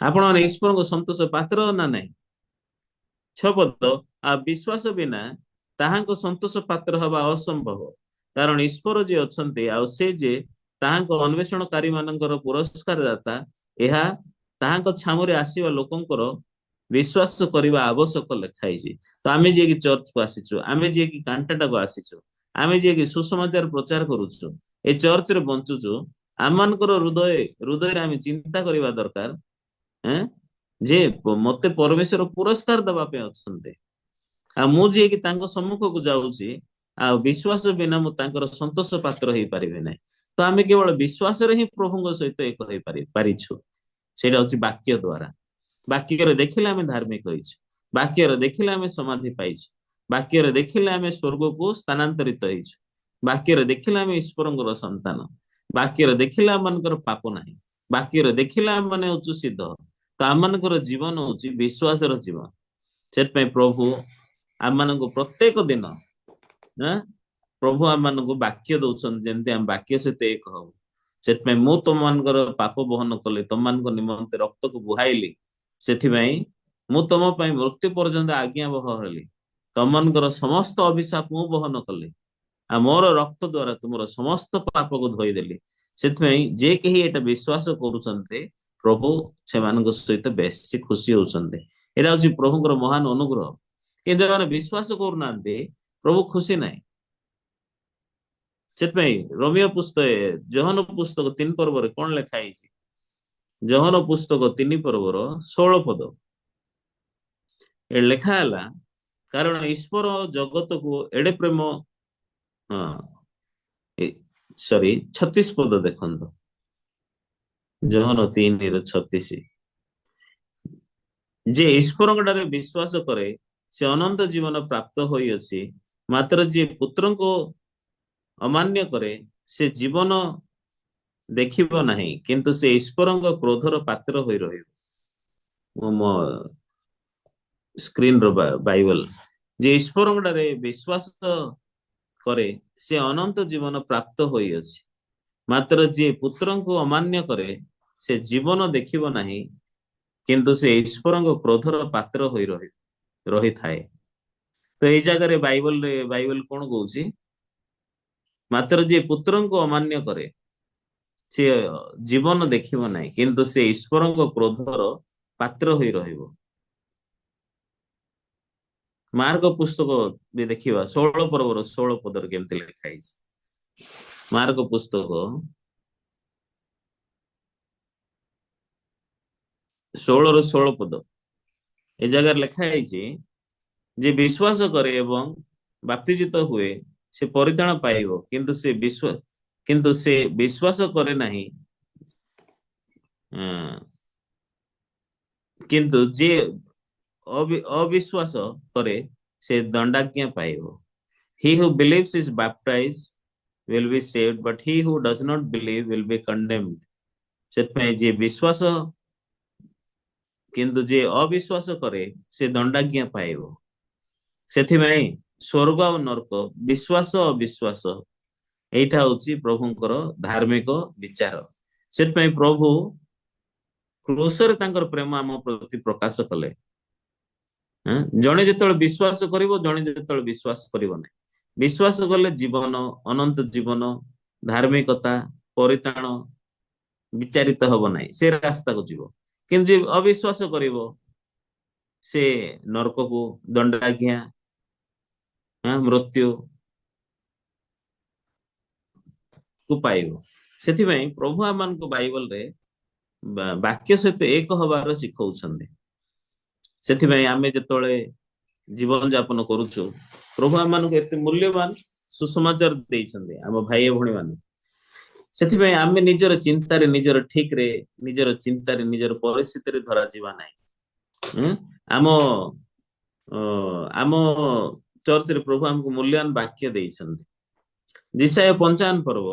ଆପଣ ମାନେ ଈଶ୍ୱରଙ୍କ ସନ୍ତୋଷ ପାତ୍ର ନା ନାହିଁ? 6 ପଦ, ଆଉ ବିଶ୍ୱାସ ବିନା ତାହାଙ୍କ ସନ୍ତୋଷ ପାତ୍ର ହେବା ଅସମ୍ଭବ, କାରଣ ଈଶ୍ୱର ଯିଏ ଅଛନ୍ତି, ଆଉ ସେ ଯେ ତାହାଙ୍କ ଅନ୍ୱେଷଣକାରୀ ମାନଙ୍କର ପୁରସ୍କାର ଦାତା, ଏହା ତାହାଙ୍କ ଛାମୁରେ ଆସିବା ଲୋକଙ୍କର ବିଶ୍ୱାସ କରିବା ଆବଶ୍ୟକ ଲେଖା ହେଇଛି। ତ ଆମେ ଯିଏକି ଚର୍ଚ୍ଚକୁ ଆସିଛୁ, ଆମେ ଯିଏକି କାଣ୍ଟାଟାକୁ ଆସିଛୁ, ଆମେ ଯିଏକି ସୁସମାଚାର ପ୍ରଚାର କରୁଛୁ, ଏ ଚର୍ଚ୍ଚରେ ବଞ୍ଚୁଛୁ, ଆମମାନଙ୍କର ହୃଦୟରେ ଆମେ ଚିନ୍ତା କରିବା ଦରକାର, ଏଁ, ଯେ ମତେ ପରମେଶ୍ୱର ପୁରସ୍କାର ଦେବା ପାଇଁ ଅଛନ୍ତି, ଆଉ ମୁଁ ଯିଏକି ତାଙ୍କ ସମ୍ମୁଖକୁ ଯାଉଛି, ଆଉ ବିଶ୍ୱାସ ବିନା ମୁଁ ତାଙ୍କର ସନ୍ତୋଷ ପାତ୍ର ହେଇପାରିବି ନାହିଁ। ତ ଆମେ କେବଳ ବିଶ୍ୱାସରେ ହିଁ ପ୍ରଭୁଙ୍କ ସହିତ ଏକ ପାରିଛୁ। ସେଇଟା ହଉଛି ବାକ୍ୟ ଦ୍ଵାରା। ବାକ୍ୟରେ ଦେଖିଲେ ଆମେ ଧାର୍ମିକ ହେଇଛୁ, ବାକ୍ୟରେ ଦେଖିଲେ ଆମେ ସମାଧି ପାଇଛୁ, ବାକ୍ୟରେ ଦେଖିଲେ ଆମେ ସ୍ୱର୍ଗକୁ ସ୍ଥାନାନ୍ତରିତ ହେଇଛୁ, ବାକ୍ୟରେ ଦେଖିଲେ ଆମେ ଈଶ୍ୱରଙ୍କର ସନ୍ତାନ, ବାକ୍ୟରେ ଦେଖିଲେ ଆମମାନଙ୍କର ପାପ ନାହିଁ, ବାକ୍ୟରେ ଦେଖିଲେ ଆମମାନେ ହଉଛୁ ସିଦ୍ଧ। ତ ଆମମାନଙ୍କର ଜୀବନ ହଉଛି ବିଶ୍ୱାସର ଜୀବନ। ସେଥିପାଇଁ ପ୍ରଭୁ ଆମମାନଙ୍କୁ ପ୍ରତ୍ୟେକ ଦିନ, ଆଁ, ପ୍ରଭୁ ଆମମାନଙ୍କୁ ବାକ୍ୟ ଦଉଛନ୍ତି, ଯେମିତି ଆମେ ବାକ୍ୟ ସହିତ ଏକ ହବୁ। ସେଥିପାଇଁ ମୁଁ ତମମାନଙ୍କର ପାପ ବହନ କଲି, ତମମାନଙ୍କ ନିମନ୍ତେ ରକ୍ତକୁ ବୁହାଇଲି। ସେଥିପାଇଁ ମୁଁ ତମ ପାଇଁ ମୃତ୍ୟୁ ପର୍ଯ୍ୟନ୍ତ ଆଜ୍ଞାବହ ହେଲି। ତମମାନଙ୍କର ସମସ୍ତ ଅଭିଶାପ ମୁଁ ବହନ କଲି, ଆଉ ମୋର ରକ୍ତ ଦ୍ଵାରା ତୁମର ସମସ୍ତ ପାପକୁ ଧୋଇଦେଲି। ସେଥିପାଇଁ ଯେ କେହି ଏଇଟା ବିଶ୍ୱାସ କରୁଛନ୍ତି, ପ୍ରଭୁ ସେମାନଙ୍କ ସହିତ ବେଶୀ ଖୁସି ହଉଛନ୍ତି। ଏଇଟା ହଉଛି ପ୍ରଭୁଙ୍କର ମହାନ ଅନୁଗ୍ରହ। କିନ୍ତୁ ଯେଉଁମାନେ ବିଶ୍ୱାସ କରୁନାହାନ୍ତି, ପ୍ରଭୁ ଖୁସି ନାହିଁ। ସେଥିପାଇଁ ଜହନ ପୁସ୍ତକ 3 ପର୍ବରେ କଣ ଲେଖା ହେଇଛି? ଜହନ ପୁସ୍ତକ 3 ପର୍ବର 16 ପଦ, ଏ ଲେଖା ହେଲା, କାରଣ ଈଶ୍ୱର ଜଗତକୁ ଏଡେ ପ୍ରେମ, ହଁ, ସରି, 36 ପଦ ଦେଖନ୍ତୁ। ଜହନ 3ର 36, ଯେ ଈଶ୍ୱରଙ୍କ ଠାରେ ବିଶ୍ୱାସ କରେ ସେ ଅନନ୍ତ ଜୀବନ ପ୍ରାପ୍ତ ହୋଇଅଛି, ମାତ୍ର ଯିଏ ପୁତ୍ରଙ୍କୁ ଅମାନ୍ୟ କରେ ସେ ଜୀବନ ଦେଖିବ ନାହିଁ, କିନ୍ତୁ ସେ ଈଶ୍ୱରଙ୍କ କ୍ରୋଧର ପାତ୍ର ହୋଇ ରହିବ। ମୁଁ ମୋ ସ୍କ୍ରିନର ବାଇବଲ, ଯେ ଈଶ୍ୱରଙ୍କ ଠାରେ ବିଶ୍ୱାସ କରେ ସେ ଅନନ୍ତ ଜୀବନ ପ୍ରାପ୍ତ ହୋଇଅଛି, ମାତ୍ର ଯିଏ ପୁତ୍ରଙ୍କୁ ଅମାନ୍ୟ କରେ ସେ ଜୀବନ ଦେଖିବ ନାହିଁ, କିନ୍ତୁ ସେ ଈଶ୍ୱରଙ୍କ କ୍ରୋଧର ପାତ୍ର ହୋଇ ରହିଥାଏ। ତ ଏଇ ଜାଗାରେ ବାଇବଲ କଣ କହୁଛି? ମାତ୍ର ଯିଏ ପୁତ୍ରଙ୍କୁ ଅମାନ୍ୟ କରେ ସିଏ ଜୀବନ ଦେଖିବ ନାହିଁ, କିନ୍ତୁ ସେ ଈଶ୍ୱରଙ୍କ କ୍ରୋଧର ପାତ୍ର ହୋଇ ରହିବ। ମାର୍ଗ ପୁସ୍ତକ ବି ଦେଖିବା 16 ପର୍ବର 16 ପଦରେ କେମିତି ଲେଖା ହେଇଛି। ମାର୍ଗ ପୁସ୍ତକ 16 ର 16 ପଦ, ଏ ଜାଗାରେ ଲେଖା ହେଇଛି ଯେ ବିଶ୍ୱାସ କରେ ଏବଂ ବାପ୍ତିଜିତ ହୁଏ ସେ ପରିତ୍ରାଣ ପାଇବ, କିନ୍ତୁ ସେ ବିଶ୍ୱାସ କରେ ନାହିଁ, କିନ୍ତୁ ଯିଏ ଅବିଶ୍ୱାସ କରେ ସେ ଦଣ୍ଡାଜ୍ଞା ପାଇବ। He who believes is baptized will be saved, but he who does not believe will be condemned. ସେଥିପାଇଁ ଯିଏ ବିଶ୍ୱାସ କିନ୍ତୁ ଯିଏ ଅବିଶ୍ୱାସ କରେ ସେ ଦଣ୍ଡାଜ୍ଞା ପାଇବ। ସେଥିପାଇଁ ସ୍ୱର୍ଗ ଆଉ ନରକ, ବିଶ୍ୱାସ ଅବିଶ୍ୱାସ, ଏଇଟା ହଉଛି ପ୍ରଭୁଙ୍କର ଧାର୍ମିକ ବିଚାର। ସେଥିପାଇଁ ପ୍ରଭୁ କ୍ରୁଶରେ ତାଙ୍କର ପ୍ରେମ ଆମ ପ୍ରତି ପ୍ରକାଶ କଲେ। ଜଣେ ଯେତେବେଳେ ବିଶ୍ୱାସ କରିବ, ଜଣେ ଯେତେବେଳେ ବିଶ୍ୱାସ କରିବ ନାହିଁ। ବିଶ୍ୱାସ କଲେ ଜୀବନ, ଅନନ୍ତ ଜୀବନ, ଧାର୍ମିକତା, ପରିତ୍ରାଣ, ବିଚାରିତ ହବ ନାହିଁ, ସେ ରାସ୍ତାକୁ ଯିବ। କିନ୍ତୁ ଯିଏ ଅବିଶ୍ୱାସ କରିବ ସେ ନରକକୁ, ଦଣ୍ଡାଜ୍ଞା, ମୃତ୍ୟୁ କୁ ପାଇବ। ସେଥିପାଇଁ ପ୍ରଭୁ ଆମମାନଙ୍କୁ ବାଇବଲରେ ବାକ୍ୟ ସହିତ ଏକ ହବାର ଶିଖଉଛନ୍ତି। ସେଥିପାଇଁ ଆମେ ଯେତେବେଳେ ଜୀବନ ଯାପନ କରୁଛୁ, ପ୍ରଭୁ ଆମମାନଙ୍କୁ ଏତେ ମୂଲ୍ୟବାନ ସୁସମାଚାର ଦେଇଛନ୍ତି ଆମ ଭାଇ ଭଉଣୀ ମାନେ। ସେଥିପାଇଁ ଆମେ ନିଜର ଚିନ୍ତାରେ, ନିଜର ପରିସ୍ଥିତିରେ ଧରାଯିବା ନାହିଁ। ଆମ ଆମ ଚର୍ଚ୍ଚରେ ପ୍ରଭୁ ଆମକୁ ମୂଲ୍ୟବାନ ବାକ୍ୟ ଦେଇଛନ୍ତି। ଦିଶାୟ 55 ପର୍ବ,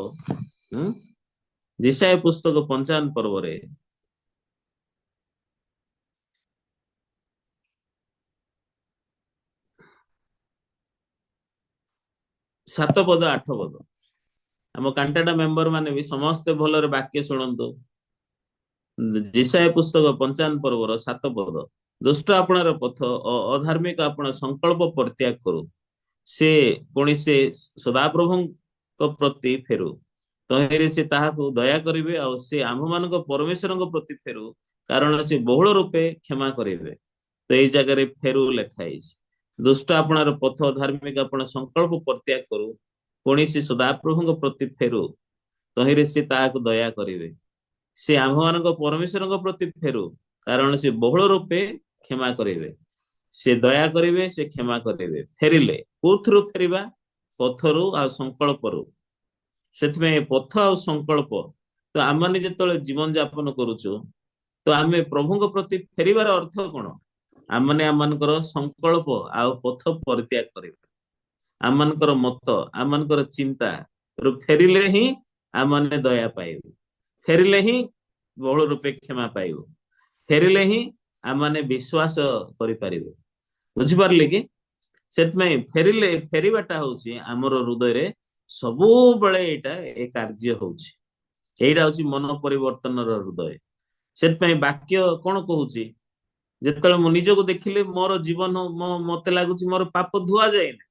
ଦିଶାୟ ପୁସ୍ତକ 55 ପର୍ବରେ 7 ପଦ 8 ପଦ, ଆମ କାଣ୍ଟାଟା ମେମ୍ବର ମାନେ ବି ସମସ୍ତେ ଭଲରେ ବାକ୍ୟ ଶୁଣନ୍ତୁ। ଦିଶାୟ ପୁସ୍ତକ 55 ପର୍ବର 7 ପଦ, ଦୁଷ୍ଟ ଆପଣାର ପଥ ଅଧାର୍ମିକ ଆପଣ ସଂକଳ୍ପ ପରିତ୍ୟାଗ କରୁ, ପୁଣି ସେ ସଦାପ୍ରଭୁଙ୍କ ପ୍ରତି ଫେରୁ, ତହିଁରେ ସେ ତାହାକୁ ଦୟା କରିବେ, ଆଉ ସେ ଆମ୍ଭମାନଙ୍କ ପରମେଶ୍ୱରଙ୍କ ପ୍ରତି ଫେରୁ, କାରଣ ସେ ବହୁଳ ରୂପେ କ୍ଷମା କରିବେ। ତ ଏଇ ଜାଗାରେ ଫେରୁ ଲେଖା ହେଇଛି। ଦୁଷ୍ଟ ଆପଣାର ପଥ ଧାର୍ମିକ ଆପଣ ସଂକଳ୍ପ ପରିତ୍ୟାଗ କରୁ, ପୁଣି ସେ ସଦାପ୍ରଭୁଙ୍କ ପ୍ରତି ଫେରୁ, ତହିଁରେ ସେ ତାହାକୁ ଦୟା କରିବେ। ସେ ଆମ୍ଭମାନଙ୍କ ପରମେଶ୍ୱରଙ୍କ ପ୍ରତି ଫେରୁ, କାରଣ ସେ ବହୁଳ ରୂପେ କ୍ଷମା କରିବେ। ସେ ଦୟା କରିବେ, ସେ କ୍ଷମା କରିବେ। ଫେରିଲେ କୋଉଥିରୁ ଫେରିବା? ପଥରୁ ଆଉ ସଂକଳ୍ପରୁ। ସେଥିପାଇଁ ପଥ ଆଉ ସଂକଳ୍ପ, ତ ଆମମାନେ ଯେତେବେଳେ ଜୀବନ ଯାପନ କରୁଛୁ, ତ ଆମେ ପ୍ରଭୁଙ୍କ ପ୍ରତି ଫେରିବାର ଅର୍ଥ କଣ? ଆମମାନେ ଆମମାନଙ୍କର ସଂକଳ୍ପ ଆଉ ପଥ ପରିତ୍ୟାଗ କରିବା, ଆମମାନଙ୍କର ମତ, ଆମମାନଙ୍କର ଚିନ୍ତା ଫେରିଲେ ହିଁ ଆମମାନେ ଦୟା ପାଇବୁ, ଫେରିଲେ ହିଁ ବହୁଳ ରୂପେ କ୍ଷମା ପାଇବୁ, ଫେରିଲେ ହିଁ ଆମମାନେ ବିଶ୍ୱାସ କରିପାରିବୁ। ବୁଝିପାରିଲେ କି? ସେଥିପାଇଁ ଫେରିବାଟା ହଉଛି ଆମର ହୃଦୟରେ ସବୁବେଳେ ଏଇଟା ଏ କାର୍ଯ୍ୟ ହଉଛି। ଏଇଟା ହଉଛି ମନ ପରିବର୍ତ୍ତନର ହୃଦୟ। ସେଥିପାଇଁ ବାକ୍ୟ କଣ କହୁଛି? ଯେତେବେଳେ ମୁଁ ନିଜକୁ ଦେଖିଲି ମୋର ଜୀବନ, ମତେ ଲାଗୁଛି ମୋର ପାପ ଧୁଆ ଯାଇନି।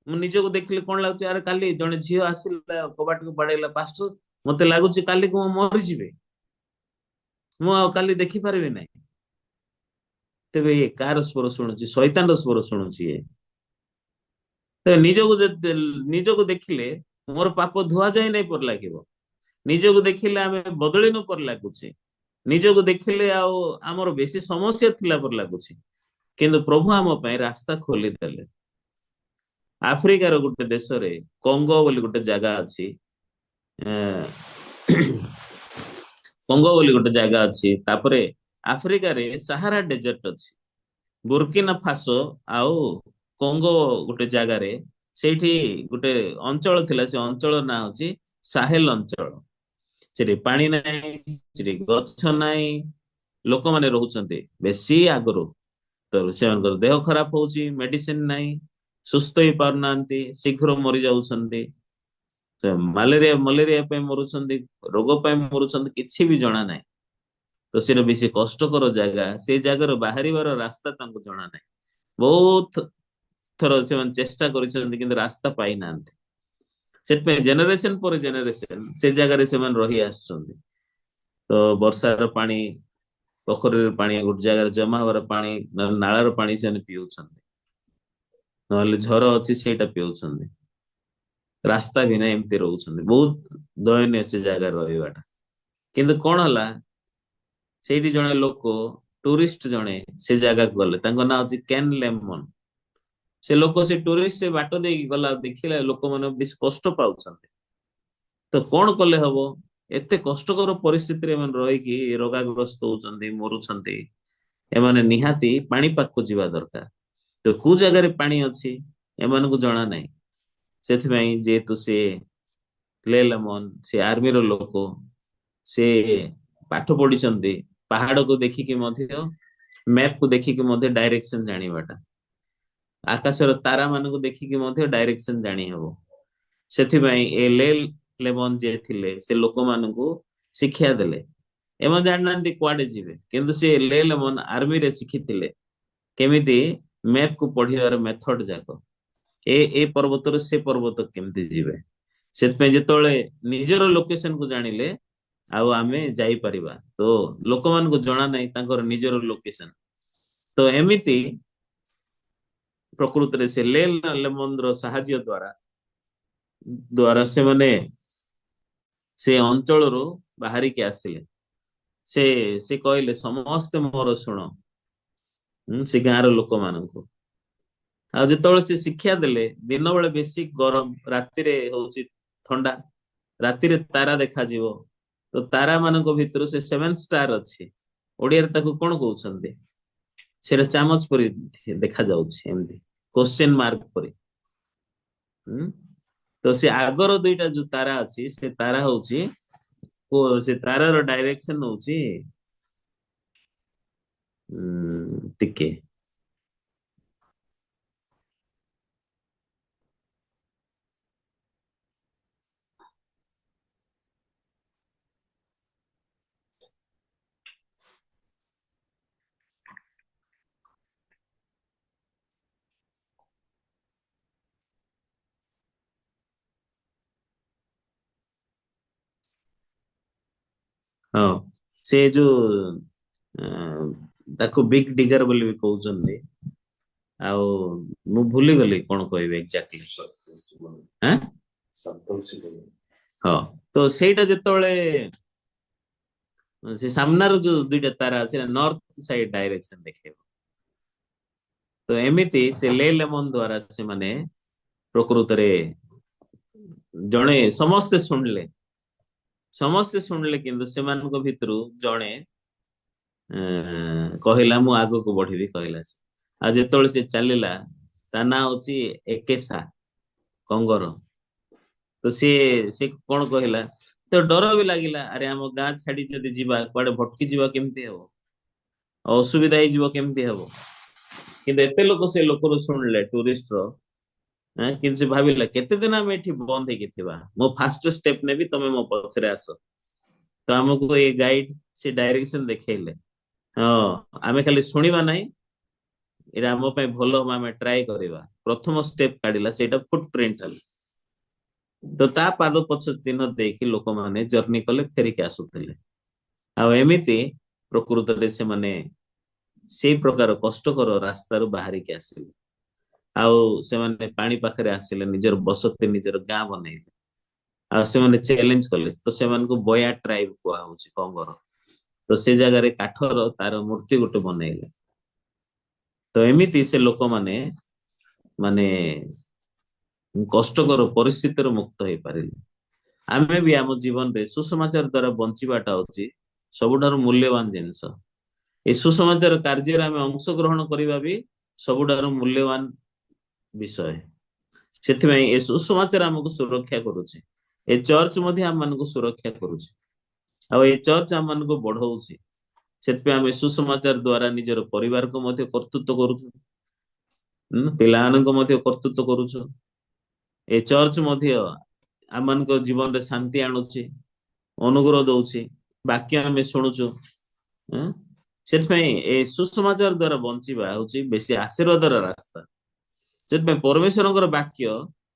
ମୁଁ ନିଜକୁ ଦେଖିଲି କଣ ଲାଗୁଛି? ଆରେ କାଲି ଜଣେ ଝିଅ ଆସିଲା, କବାଟକୁ ବାଡେଇଲା, ପାଷ୍ଟର ମତେ ଲାଗୁଛି କାଲିକୁ ମୁଁ ମରିଯିବି, ମୁଁ ଆଉ କାଲି ଦେଖିପାରିବି ନାହିଁ। ତେବେ ଇଏ କାହାର ସ୍ୱର ଶୁଣୁଛି? ଶୈତାନର ସ୍ୱର ଶୁଣୁଛି ଇଏ। ନିଜକୁ ଦେଖିଲେ ମୋର ପାପ ଧୁଆ ଯାଇ ନାହିଁ ପରି ଲାଗିବ। ନିଜକୁ ଦେଖିଲେ ଆମେ ବଦଳିନୁ ପରି ଲାଗୁଛି। ନିଜକୁ ଦେଖିଲେ ଆଉ ଆମର ବେଶୀ ସମସ୍ୟା ଥିଲା ପରି ଲାଗୁଛି। କିନ୍ତୁ ପ୍ରଭୁ ଆମ ପାଇଁ ରାସ୍ତା ଖୋଲିଦେଲେ। ଆଫ୍ରିକାର ଗୋଟେ ଦେଶରେ କଙ୍ଗୋ ବୋଲି ଗୋଟେ ଜାଗା ଅଛି, କଙ୍ଗୋ ବୋଲି ଗୋଟେ ଜାଗା ଅଛି। ତାପରେ ଆଫ୍ରିକାରେ ସାହାରା ଡେଜର୍ଟ ଅଛି। ବୁର୍କିନା ଫାସୋ ଆଉ କଙ୍ଗୋ ଗୋଟେ ଜାଗାରେ, ସେଇଠି ଗୋଟେ ଅଞ୍ଚଳ ଥିଲା, ସେ ଅଞ୍ଚଳର ନାଁ ହଉଛି ସାହେଲ ଅଞ୍ଚଳ। ସେଠି ପାଣି ନାହିଁ, ସେଠି ଗଛ ନାହିଁ, ଲୋକମାନେ ରହୁଛନ୍ତି ବେଶୀ ଆଗରୁ। ତ ସେମାନଙ୍କର ଦେହ ଖରାପ ହଉଛି, ମେଡିସିନ ନାହିଁ, ସୁସ୍ଥ ହେଇ ପାରୁନାହାନ୍ତି, ଶୀଘ୍ର ମରି ଯାଉଛନ୍ତି। ତ ମାଲେରିଆ ମଲେରିଆ ପାଇଁ ମରୁଛନ୍ତି, ରୋଗ ପାଇଁ ମରୁଛନ୍ତି, କିଛି ବି ଜଣା ନାହିଁ। ତ ସେଟା ବେଶୀ କଷ୍ଟକର ଜାଗା, ସେଇ ଜାଗାରୁ ବାହାରିବାର ରାସ୍ତା ତାଙ୍କୁ ଜଣା ନାହିଁ। ବହୁତ ଥର ସେମାନେ ଚେଷ୍ଟା କରିଛନ୍ତି କିନ୍ତୁ ରାସ୍ତା ପାଇନାହାନ୍ତି। ସେଥିପାଇଁ ଜେନେରେସନ ପରେ ଜେନେରେସନ ସେ ଜାଗାରେ ସେମାନେ ରହି ଆସିଛନ୍ତି। ତ ବର୍ଷାର ପାଣି, ପୋଖରୀର ପାଣି, ଗୋଟେ ଜାଗାରେ ଜମା ହବାର ପାଣି, ନହେଲେ ନାଳର ପାଣି ସେମାନେ ପିଉଛନ୍ତି, ନହେଲେ ଝର ଅଛି ସେଇଟା ପିଉଛନ୍ତି। ରାସ୍ତା ବି ନାହିଁ, ଏମିତି ରହୁଛନ୍ତି। ବହୁତ ଦୟନୀୟ ସେ ଜାଗାରେ ରହିବାଟା। କିନ୍ତୁ କଣ ହେଲା, ସେଇଠି ଜଣେ ଲୋକ, ଟୁରିଷ୍ଟ ଜଣେ ସେ ଜାଗାକୁ ଗଲେ, ତାଙ୍କ ନାଁ ହଉଛି କେନ୍ ଲେମନ। ସେ ଲୋକ, ସେ ଟୁରିଷ୍ଟ ସେ ବାଟ ଦେଇକି ଗଲା, ଦେଖିଲା ଲୋକମାନେ ବେଶୀ କଷ୍ଟ ପାଉଛନ୍ତି। ତ କଣ କଲେ ହବ, ଏତେ କଷ୍ଟକର ପରିସ୍ଥିତିରେ ଏମାନେ ରହିକି ରୋଗାଗ୍ରସ୍ତ ହଉଛନ୍ତି, ମରୁଛନ୍ତି। ଏମାନେ ନିହାତି ପାଣି ପାଖକୁ ଯିବା ଦରକାର। ତ କୋଉ ଜାଗାରେ ପାଣି ଅଛି ଏମାନଙ୍କୁ ଜଣା ନାହିଁ। ସେଥିପାଇଁ ଯେହେତୁ ସେ କ୍ଲେ ଲେମନ, ସେ ଆର୍ମିର ଲୋକ, ସେ ପାଠ ପଢିଛନ୍ତି, ପାହାଡକୁ ଦେଖିକି ମଧ୍ୟ, ମ୍ୟାପକୁ ଦେଖିକି ମଧ୍ୟ ଡାଇରେକ୍ସନ ଜାଣିବାଟା, ଆକାଶର ତାରା ମାନଙ୍କୁ ଦେଖିକି ମଧ୍ୟ ଡାଇରେକ୍ସନ ଜାଣି ହବ। ସେଥିପାଇଁ ଏ ଲେ ଲେମନ ଯିଏ ଥିଲେ ସେ ଲୋକମାନଙ୍କୁ ଶିକ୍ଷା ଦେଲେ। ଏମାନେ ଜାଣିନାହାନ୍ତି କୁଆଡେ ଯିବେ, କିନ୍ତୁ ସେ ଲେ ଲେମନ ଆର୍ମିରେ ଶିଖିଥିଲେ କେମିତି ମ୍ୟାପକୁ ପଢିବାର ମେଥଡ ଯାକ, ଏ ପର୍ବତରୁ ସେ ପର୍ବତ କେମିତି ଯିବେ। ସେଥିପାଇଁ ଯେତେବେଳେ ନିଜର ଲୋକେସନକୁ ଜାଣିଲେ ଆଉ ଆମେ ଯାଇପାରିବା। ତ ଲୋକମାନଙ୍କୁ ଜଣା ନାହିଁ ତାଙ୍କର ନିଜର ଲୋକେସନ। ତ ଏମିତି ପ୍ରକୃତରେ ସେ ଲେ ଲେମନର ସାହାଯ୍ୟ ଦ୍ଵାରା ଦ୍ଵାରା ସେମାନେ ସେ ଅଞ୍ଚଳରୁ ବାହାରିକି ଆସିଲେ। ସେ ସେ କହିଲେ ସମସ୍ତେ ମୋର ଶୁଣ, ସେ ଗାଁର ଲୋକମାନଙ୍କୁ। ଆଉ ଯେତେବେଳେ ସେ ଶିକ୍ଷା ଦେଲେ, ଦିନ ବେଳେ ବେଶୀ ଗରମ, ରାତିରେ ହଉଛି ଥଣ୍ଡା, ରାତିରେ ତାରା ଦେଖାଯିବ। ତ ତାରା ମାନଙ୍କ ଭିତରୁ ସେ ସେଭେନ ଷ୍ଟାର ଅଛି, ଓଡିଆରେ ତାକୁ କଣ କହୁଛନ୍ତି, ସେଟା ଚାମଚ ପରି ଦେଖାଯାଉଛି, ଏମିତି କୋଶ୍ଚେନ ମାର୍କ ପରି। ହୁଁ? ତ ସେ ଆଗର ଦୁଇଟା ଯୋଉ ତାରା ଅଛି, ସେ ତାରା ହଉଛି, ସେ ତାରାର ଡାଇରେକ୍ସନ ହଉଛି ଟିକେ, ହଁ ସେ ଯୋଉ ଅ, ତାକୁ ବିଗ ଡିଗର ବୋଲି ବି କହୁଛନ୍ତି। ଆଉ ମୁଁ ଭୁଲିଗଲି କଣ କହିବି ଏକ୍ଜାକ୍ଟଲି। ଆଁ? ହଁ। ତ ସେଇଟା ଯେତେବେଳେ ସେ ସାମ୍ନାର ଯୋଉ ଦୁଇଟା ତାରା ଅଛି ନା, ନର୍ଥ ସାଇଡ ଡାଇରେକ୍ସନ ଦେଖେଇବ। ତ ଏମିତି ସେ ଲେ ଲେମନ ଦ୍ଵାରା ସେମାନେ ପ୍ରକୃତରେ ଜଣେ, ସମସ୍ତେ ଶୁଣିଲେ କିନ୍ତୁ ସେମାନଙ୍କ ଭିତରୁ ଜଣେ କହିଲା ମୁଁ ଆଗକୁ ବଢିବି, କହିଲା ସେ। ଆଉ ଯେତେବେଳେ ସେ ଚାଲିଲା, ତା ନାଁ ହଉଛି ଏକେଶା, କଙ୍ଗର। ତ ସିଏ କଣ କହିଲା, ତ ଡର ବି ଲାଗିଲା, ଆରେ ଆମ ଗାଁ ଛାଡି ଯଦି ଯିବା, କୁଆଡେ ଭଟକି ଯିବା କେମିତି ହବ, ଅସୁବିଧା ହେଇଯିବ କେମିତି ହବ। କିନ୍ତୁ ଏତେ ଲୋକ ସେ ଲୋକରୁ ଶୁଣିଲେ, ଟୁରିଷ୍ଟର। କିନ୍ତୁ ସେ ଭାବିଲା କେତେ ଦିନ ଆମେ ଏଠି ବନ୍ଦ ହେଇକି ଥିବା, ମୁଁ ଫାଷ୍ଟ ଷ୍ଟେପ ନେବି, ତମେ ମୋ ପଛରେ ଆସ। ତ ଆମକୁ ଏଇ ଗାଇଡ ସେ ଡାଇରେକ୍ସନ ଦେଖେଇଲେ। ହଁ, ଆମେ ଖାଲି ଶୁଣିବା ନାହିଁ, ଏଇଟା ଆମ ପାଇଁ ଭଲ ହବ, ଆମେ ଟ୍ରାଏ କରିବା। ପ୍ରଥମ ଷ୍ଟେପ କାଢିଲା, ସେଇଟା ଫୁଟ ପ୍ରିଣ୍ଟ ହେଲା। ତ ତା ପାଦ ପଛ ଚିହ୍ନ ଦେଇକି ଲୋକମାନେ ଜର୍ଣ୍ଣି କଲେ, ଫେରିକି ଆସୁଥିଲେ। ଆଉ ଏମିତି ପ୍ରକୃତରେ ସେମାନେ ସେଇ ପ୍ରକାର କଷ୍ଟକର ରାସ୍ତାରୁ ବାହାରିକି ଆସିଲେ। ଆଉ ସେମାନେ ପାଣି ପାଖରେ ଆସିଲେ, ନିଜର ବସତି, ନିଜର ଗାଁ ବନେଇଲେ। ଆଉ ସେମାନେ ଚ୍ୟାଲେଞ୍ଜ କଲେ, ତ ସେମାନଙ୍କୁ ବୟା ଟ୍ରାଇବ କୁହାହଉଛି, କଙ୍ଗର। ତ ସେ ଜାଗାରେ କାଠର ତାର ମୂର୍ତ୍ତି ଗୋଟେ ବନେଇଲେ। ତ ଏମିତି ସେ ଲୋକମାନେ ମାନେ କଷ୍ଟକର ପରିସ୍ଥିତିରୁ ମୁକ୍ତ ହେଇପାରିଲେ। ଆମେ ବି ଆମ ଜୀବନରେ ସୁସମାଚାର ଦ୍ଵାରା ବଞ୍ଚିବାଟା ହଉଛି ସବୁଠାରୁ ମୂଲ୍ୟବାନ ଜିନିଷ। এই ସୁସମାଚାର କାର୍ଯ୍ୟରେ ଆମେ ଅଂଶଗ୍ରହଣ କରିବା ବି ସବୁଠାରୁ ମୂଲ୍ୟବାନ ବିଷୟ। ସେଥିପାଇଁ ଏ ସୁସମାଚାର ଆମକୁ ସୁରକ୍ଷା କରୁଛି। ଏ ଚର୍ଚ୍ଚ ମଧ୍ୟ ଆମମାନଙ୍କୁ ସୁରକ୍ଷା କରୁଛି। ଆଉ ଏ ଚର୍ଚ୍ଚ ଆମମାନଙ୍କୁ ବଢଉଛି। ସେଥିପାଇଁ ଆମେ ସୁସମାଚାର ଦ୍ଵାରା ନିଜର ପରିବାରକୁ ମଧ୍ୟ କର୍ତ୍ତୃତ୍ୱ କରୁଛୁ। ପିଲାମାନଙ୍କୁ ମଧ୍ୟ କର୍ତ୍ତୃତ୍ୱ କରୁଛୁ। ଏ ଚର୍ଚ୍ଚ ମଧ୍ୟ ଆମ ମାନଙ୍କ ଜୀବନରେ ଶାନ୍ତି ଆଣୁଛି, ଅନୁଗ୍ରହ ଦଉଛି, ବାକ୍ୟ ଆମେ ଶୁଣୁଛୁ। ଉଁ? ସେଥିପାଇଁ ଏ ସୁସମାଚାର ଦ୍ଵାରା ବଞ୍ଚିବା ହଉଛି ବେଶୀ ଆଶୀର୍ବାଦର ରାସ୍ତା। ସେଥିପାଇଁ ପରମେଶ୍ୱରଙ୍କର ବାକ୍ୟ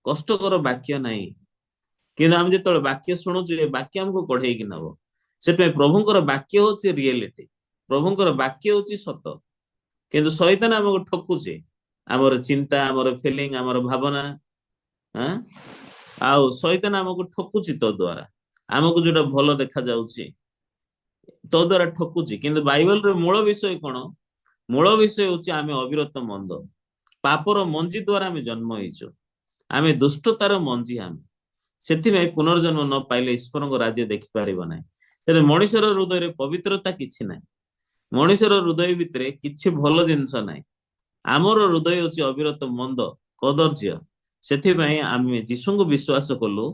କଷ୍ଟକର ବାକ୍ୟ ନାହିଁ, କିନ୍ତୁ ଆମେ ଯେତେବେଳେ ବାକ୍ୟ ଶୁଣୁଛୁ ଏ ବାକ୍ୟ ଆମକୁ କଢେଇକି ନବ। ସେଥିପାଇଁ ପ୍ରଭୁଙ୍କର ବାକ୍ୟ ହଉଛି ରିଏଲିଟି, ପ୍ରଭୁଙ୍କର ବାକ୍ୟ ହଉଛି ସତ। କିନ୍ତୁ ଶୈତାନ ଆମକୁ ଠକୁଛି, ଆମର ଚିନ୍ତା, ଆମର ଫିଲିଂ, ଆମର ଭାବନା। ଆଁ? ଆଉ ଶୈତାନ ଆମକୁ ଠକୁଛି ତୋ ଦ୍ଵାରା, ଆମକୁ ଯୋଉଟା ଭଲ ଦେଖା ଯାଉଛି ତୋ ଦ୍ଵାରା ଠକୁଛି। କିନ୍ତୁ ବାଇବଲର ମୂଳ ବିଷୟ କଣ? ମୂଳ ବିଷୟ ହଉଛି ଆମେ ଅବିରତ ମନ୍ଦ, ପାପର ମଞ୍ଜି ଦ୍ଵାରା ଆମେ ଜନ୍ମ ହେଇଛୁ, ଆମେ ଦୁଷ୍ଟତାର ମଞ୍ଜି ଆମେ। ସେଥିପାଇଁ ପୁନର୍ଜନ୍ମ ନ ପାଇଲେ ଈଶ୍ୱରଙ୍କ ରାଜ୍ୟ ଦେଖିପାରିବ ନାହିଁ। ତେବେ ମଣିଷର ହୃଦୟରେ ପବିତ୍ରତା କିଛି ନାହିଁ, ମଣିଷର ହୃଦୟ ଭିତରେ କିଛି ଭଲ ଜିନିଷ ନାହିଁ। ଆମର ହୃଦୟ ହଉଛି ଅବିରତ ମନ୍ଦ, କଦର୍ଯ୍ୟ। ସେଥିପାଇଁ ଆମେ ଯୀଶୁଙ୍କୁ ବିଶ୍ୱାସ କଲୁ,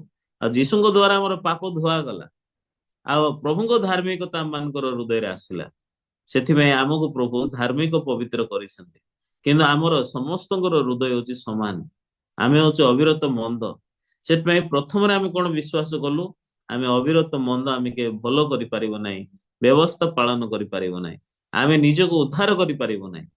ଆଉ ଯୀଶୁଙ୍କ ଦ୍ଵାରା ଆମର ପାପ ଧୁଆଗଲା, ଆଉ ପ୍ରଭୁଙ୍କ ଧାର୍ମିକତା ଆମ ମାନଙ୍କର ହୃଦୟରେ ଆସିଲା। ସେଥିପାଇଁ ଆମକୁ ପ୍ରଭୁ ଧାର୍ମିକ ପବିତ୍ର କରିଛନ୍ତି। କିନ୍ତୁ ଆମର ସମସ୍ତଙ୍କର ହୃଦୟ ହଉଛି ସମାନ, ଆମେ ହଉଛୁ ଅବିରତ ମନ୍ଦ। ସେଥିପାଇଁ ପ୍ରଥମରେ ଆମେ କଣ ବିଶ୍ୱାସ କଲୁ? ଆମେ ଅବିରତ ମନ୍ଦ, ଆମେ କେବେ ଭଲ କରିପାରିବ ନାହିଁ, ବ୍ୟବସ୍ଥା ପାଳନ କରିପାରିବ ନାହିଁ, ଆମେ ନିଜକୁ ଉଦ୍ଧାର କରିପାରିବ ନାହିଁ।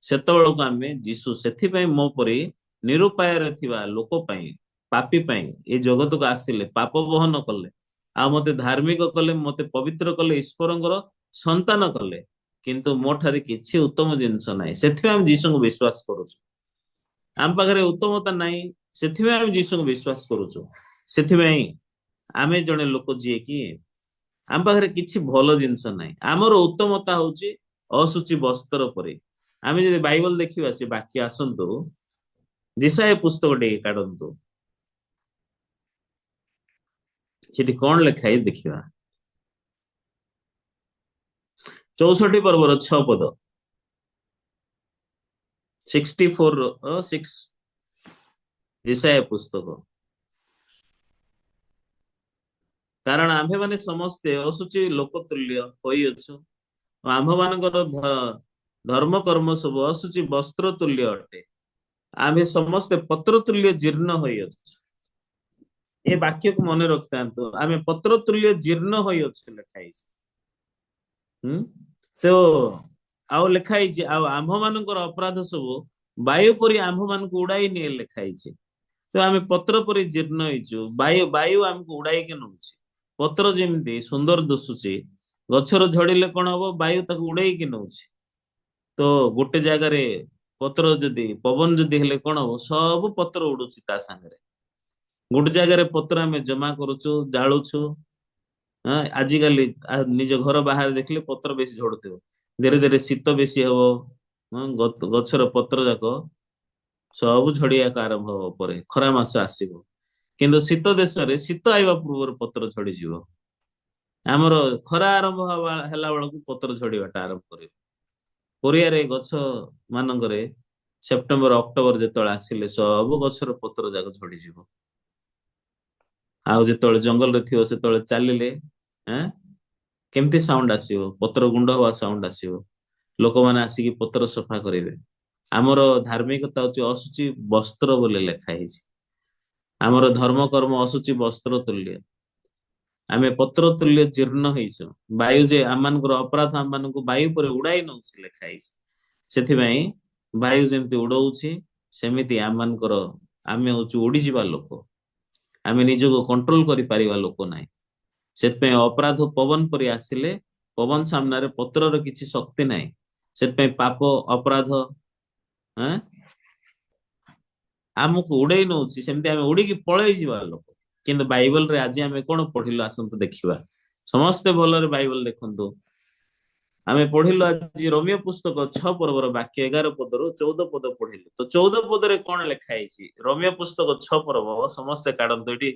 ସେତେବେଳକୁ ଆମେ ଯୀଶୁ ସେଥିପାଇଁ ମୋ ପରି ନିରୁପାୟରେ ଥିବା ଲୋକ ପାଇଁ, ପାପୀ ପାଇଁ ଏ ଜଗତକୁ ଆସିଲେ, ପାପ ବହନ କଲେ, ଆଉ ମତେ ଧାର୍ମିକ କଲେ, ମତେ ପବିତ୍ର କଲେ, ଈଶ୍ୱରଙ୍କର ସନ୍ତାନ କଲେ। କିନ୍ତୁ ମୋ ଠାରେ କିଛି ଉତ୍ତମ ଜିନିଷ ନାହିଁ, ସେଥିପାଇଁ ଆମେ ଯୀଶୁଙ୍କୁ ବିଶ୍ୱାସ କରୁଛୁ। ଆମ ପାଖରେ ଉତ୍ତମତା ନାହିଁ, ସେଥିପାଇଁ ଆମେ ଯୀଶୁଙ୍କୁ ବିଶ୍ୱାସ କରୁଛୁ। ସେଥିପାଇଁ ଆମେ ଜଣେ ଲୋକ ଯିଏ କି ଆମ ପାଖରେ କିଛି ଭଲ ଜିନିଷ ନାହିଁ, ଆମର ଉତ୍ତମତା ହଉଛି ଅଶୁଚି ବସ୍ତ୍ର ପରି। ଆମେ ଯଦି ବାଇବଲ ଦେଖିବା, ସେ ବାକ୍ୟ ଆସନ୍ତୁ, ଯିଶାୟ ପୁସ୍ତକ ଟିକେ କାଢନ୍ତୁ, ସେଠି କଣ ଲେଖା ହେଇ ଦେଖିବା। 64 ପର୍ବର 6 ପଦ, 64 ଯିଶାୟ ପୁସ୍ତକ। କାରଣ ଆମ୍ଭେମାନେ ସମସ୍ତେ ଅଶୁଚି ଲୋକ ତୁଲ୍ୟ ହୋଇଅଛୁ, ଓ ଆମ୍ଭମାନଙ୍କର ଧର୍ମ କର୍ମ ସବୁ ଅଶୁଚି ବସ୍ତ୍ର ତୁଲ୍ୟ ଅଟେ। ଆମେ ସମସ୍ତେ ପତ୍ର ତୁଲ୍ୟ ଜୀର୍ଣ୍ଣ ହୋଇଅଛୁ। ଏ ବାକ୍ୟକୁ ମନେ ରଖିଥାନ୍ତୁ, ଆମେ ପତ୍ର ତୁଲ୍ୟ ଜୀର୍ଣ୍ଣ ହୋଇଅଛୁ ଲେଖା ହେଇଛି। ହୁଁ? ତ ଆଉ ଲେଖା ହେଇଛି, ଆଉ ଆମ୍ଭମାନଙ୍କର ଅପରାଧ ସବୁ ବାୟୁ ପରି ଆମ୍ଭମାନଙ୍କୁ ଉଡାଇ ନିଏ ଲେଖା ହେଇଛି। ତ ଆମେ ପତ୍ର ପରି ଜୀର୍ଣ୍ଣ ହେଇଛୁ, ବାୟୁ ବାୟୁ ଆମକୁ ଉଡାଇକି ନଉଛି। ପତ୍ର ଯେମିତି ସୁନ୍ଦର ଦିଶୁଛି, ଗଛର ଝଡିଲେ କଣ ହବ? ବାୟୁ ତାକୁ ଉଡେଇକି ନଉଛି। ତ ଗୋଟେ ଜାଗାରେ ପତ୍ର ଯଦି ପବନ ଯଦି ହେଲେ କଣ ହବ? ସବୁ ପତ୍ର ଉଡୁଛି ତା ସାଙ୍ଗରେ। ଗୋଟେ ଜାଗାରେ ପତ୍ର ଆମେ ଜମା କରୁଛୁ, ଜାଳୁଛୁ। ହଁ, ଆଜିକାଲି ନିଜ ଘର ବାହାରେ ଦେଖିଲେ ପତ୍ର ବେଶୀ ଝଡୁଥିବ, ଧୀରେ ଧୀରେ ଶୀତ ବେଶୀ ହବ। ହଁ, ଗଛର ପତ୍ର ଯାକ ସବୁ ଝଡିବାକୁ ଆରମ୍ଭ ହବ, ପରେ ଖରା ମାସ ଆସିବ। କିନ୍ତୁ ଶୀତ ଦେଶରେ ଶୀତ ଆଇବା ପୂର୍ବରୁ ପତ୍ର ଝଡିଯିବ। ଆମର ଖରା ଆରମ୍ଭ ହେଲା ବେଳକୁ ପତ୍ର ଝଡିବାଟା ଆରମ୍ଭ କରିବ। କୋରିଆରେ ଗଛ ମାନଙ୍କରେ ସେପ୍ଟେମ୍ବର ଅକ୍ଟୋବର ଯେତେବେଳେ ଆସିଲେ ସବୁ ଗଛର ପତ୍ର ଯାକ ଝଡିଯିବ। ଆଉ ଯେତେବେଳେ ଜଙ୍ଗଲରେ ଥିବ ସେତେବେଳେ ଚାଲିଲେ ଆଁ କେମିତି ସାଉଣ୍ଡ ଆସିବ? ପତ୍ର ଗୁଣ୍ଡ ହବା ସାଉଣ୍ଡ ଆସିବ। ଲୋକମାନେ ଆସିକି ପତ୍ର ସଫା କରିବେ। ଆମର ଧାର୍ମିକତା ହଉଛି ଅଶୁଚି ବସ୍ତ୍ର ବୋଲି ଲେଖା ହେଇଛି। ଆମର ଧର୍ମ କର୍ମ ଅଶୁଚି ବସ୍ତ୍ର ତୁଲ୍ୟ, ଆମେ ପତ୍ର ତୁଲ୍ୟ ଜୀର୍ଣ୍ଣ ହେଇଛୁ। ବାୟୁ ଯେ ଆମମାନଙ୍କର ଅପରାଧ ଆମମାନଙ୍କୁ ବାୟୁ ପରେ ଉଡାଇ ନଉଛି ଲେଖା ହେଇଛି। ସେଥିପାଇଁ ବାୟୁ ଯେମିତି ଉଡଉଛି, ସେମିତି ଆମମାନଙ୍କର, ଆମେ ହଉଛୁ ଉଡିଯିବା ଲୋକ, ଆମେ ନିଜକୁ କଣ୍ଟ୍ରୋଲ କରିପାରିବା ଲୋକ ନାହିଁ। ସେଥିପାଇଁ ଅପରାଧ ପବନ ପରି ଆସିଲେ, ପବନ ସାମ୍ନାରେ ପତ୍ରର କିଛି ଶକ୍ତି ନାହିଁ। ସେଥିପାଇଁ ପାପ, ଅପରାଧ ଆଁ ଆମକୁ ଉଡେଇ ନଉଛି, ସେମିତି ଆମେ ଉଡିକି ପଳେଇ ଯିବା ଲୋକ। କିନ୍ତୁ ବାଇବଲରେ ଆଜି ଆମେ କଣ ପଢିଲୁ? ଆସନ୍ତୁ ଦେଖିବା ସମସ୍ତେ ଭଲରେ ବାଇବଲ ଦେଖନ୍ତୁ। ଆମେ ପଢିଲୁ ଆଜି ରୋମିଓ ପୁସ୍ତକ 6 ପର୍ବର ବାକ୍ୟ 11 ପଦରୁ 14 ପଦ ପଢିଲୁ। ତ 14 ପଦରେ କଣ ଲେଖା ହେଇଛି? ରୋମିଓ ପୁସ୍ତକ 6 ପର୍ବ, ସମସ୍ତେ କାଢନ୍ତୁ ଏଠି।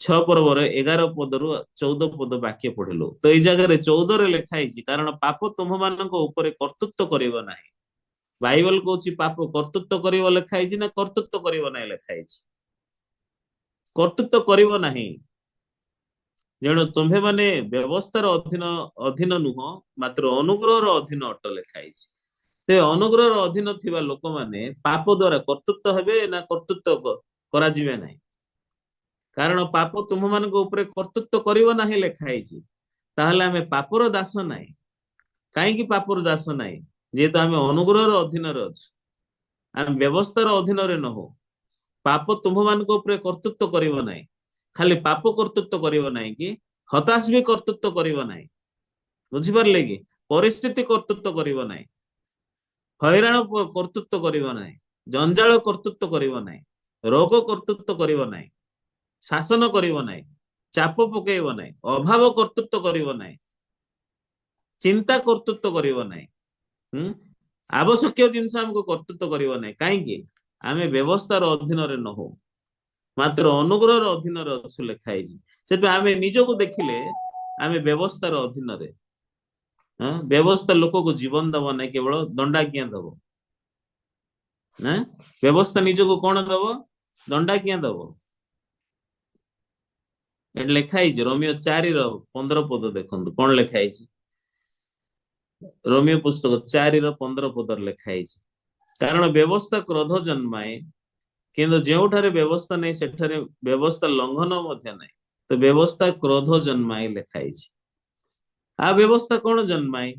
6 ପର୍ବରେ 11 ପଦରୁ 14 ପଦ ବାକ୍ୟ ପଢିଲୁ। ତ ଏଇ ଜାଗାରେ 14ରେ ଲେଖା ହେଇଛି, କାରଣ ପାପ ତୁମମାନଙ୍କ ଉପରେ କର୍ତ୍ତୃତ୍ୱ କରିବ ନାହିଁ। ବାଇବଲ କହୁଛି ପାପ କର୍ତ୍ତୃତ୍ୱ କରିବ ଲେଖା ହେଇଛି ନା କର୍ତ୍ତୃତ୍ୱ କରିବ ନାହିଁ ଲେଖା ହେଇଛି? କର୍ତ୍ତୃତ୍ୱ କରିବ ନାହିଁ। ଯେଣୁ ତୁମ୍ଭେ ମାନେ ବ୍ୟବସ୍ଥାର ଅଧୀନ ନୁହଁ, ମାତ୍ର ଅନୁଗ୍ରହର ଅଧୀନ ଅଟ ଲେଖା ହେଇଛି। ସେ ଅନୁଗ୍ରହର ଅଧୀନ ଥିବା ଲୋକମାନେ ପାପ ଦ୍ଵାରା କର୍ତ୍ତୃତ୍ୱ ହେବେ ନା କର୍ତ୍ତୃତ୍ୱ କରାଯିବେ ନାହିଁ? କାରଣ ପାପ ତୁମମାନଙ୍କ ଉପରେ କର୍ତ୍ତୃତ୍ୱ କରିବ ନାହିଁ ଲେଖା ହେଇଛି। ତାହେଲେ ଆମେ ପାପର ଦାସ ନାହିଁ। କାହିଁକି ପାପର ଦାସ ନାହିଁ? ଯେହେତୁ ଆମେ ଅନୁଗ୍ରହର ଅଧୀନରେ ଅଛୁ, ଆମେ ବ୍ୟବସ୍ଥାର ଅଧୀନରେ ନହଉ। ପାପ ତୁମମାନଙ୍କ ଉପରେ କର୍ତ୍ତୃତ୍ୱ କରିବ ନାହିଁ। ଖାଲି ପାପ କର୍ତ୍ତୃତ୍ୱ କରିବ ନାହିଁ କି ହତାଶ ବି କର୍ତ୍ତୃତ୍ୱ କରିବ ନାହିଁ। ବୁଝିପାରିଲେ କି? ପରିସ୍ଥିତି କର୍ତ୍ତୃତ୍ୱ କରିବ ନାହିଁ, ହଇରାଣ କର୍ତ୍ତୃତ୍ୱ କରିବ ନାହିଁ, ଜଞ୍ଜାଳ କର୍ତ୍ତୃତ୍ୱ କରିବ ନାହିଁ, ରୋଗ କର୍ତ୍ତୃତ୍ୱ କରିବ ନାହିଁ, ଶାସନ କରିବ ନାହିଁ, ଚାପ ପକେଇବ ନାହିଁ, ଅଭାବ କର୍ତ୍ତୃତ୍ୱ କରିବ ନାହିଁ, ଚିନ୍ତା କର୍ତ୍ତୃତ୍ୱ କରିବ ନାହିଁ। ହୁଁ ଆବଶ୍ୟକୀୟ ଜିନିଷ ଆମକୁ କର୍ତ୍ତୃତ୍ୱ କରିବ ନାହିଁ। କାହିଁକି? ଆମେ ବ୍ୟବସ୍ଥାର ଅଧୀନରେ ନହଉ, ମାତ୍ର ଅନୁଗ୍ରହର ଅଧୀନରେ ଅଛୁ ଲେଖା ହେଇଛି। ସେଥିପାଇଁ ଆମେ ନିଜକୁ ଦେଖିଲେ ଆମେ ବ୍ୟବସ୍ଥାର ଅଧୀନରେ। ବ୍ୟବସ୍ଥା ଲୋକକୁ ଜୀବନ ଦବ ନାହିଁ, କେବଳ ଦଣ୍ଡାଜ୍ଞା ଦବ। ବ୍ୟବସ୍ଥା ନିଜକୁ କଣ ଦବ? ଦଣ୍ଡାଜ୍ଞା ଦବ। ଏଠି ଲେଖା ହେଇଛି ରୋମିଓ 4:15 ଦେଖନ୍ତୁ କଣ ଲେଖା ହେଇଛି। ରୋମିଓ ପୁସ୍ତକ 4:15 ଲେଖା ହେଇଛି, କାରଣ ବ୍ୟବସ୍ଥା କ୍ରୋଧ ଜନ୍ମାଏ, କିନ୍ତୁ ଯେଉଁଠାରେ ବ୍ୟବସ୍ଥା ନାହିଁ ସେଠାରେ ବ୍ୟବସ୍ଥା ଲଙ୍ଘନ ମଧ୍ୟ ନାହିଁ। ତ ବ୍ୟବସ୍ଥା କ୍ରୋଧ ଜନ୍ମାଏ ଲେଖା ହେଇଛି। ଆଉ ବ୍ୟବସ୍ଥା କଣ ଜନ୍ମାଏ?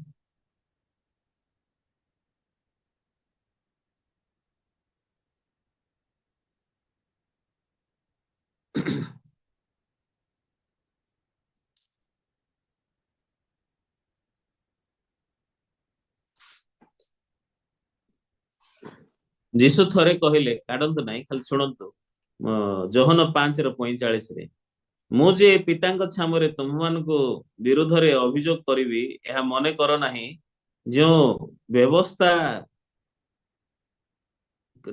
ଯୀଶୁ ଥରେ କହିଲେ, କାଢନ୍ତୁ ନାହିଁ ଖାଲି ଶୁଣନ୍ତୁ, ଯୋହନ 5:45, ମୁଁ ଯେ ପିତାଙ୍କ ଛାମରେ ତୁମମାନଙ୍କୁ ବିରୁଦ୍ଧରେ ଅଭିଯୋଗ କରିବି ଏହା ମନେ କର ନାହିଁ। ଯେଉଁ ବ୍ୟବସ୍ଥା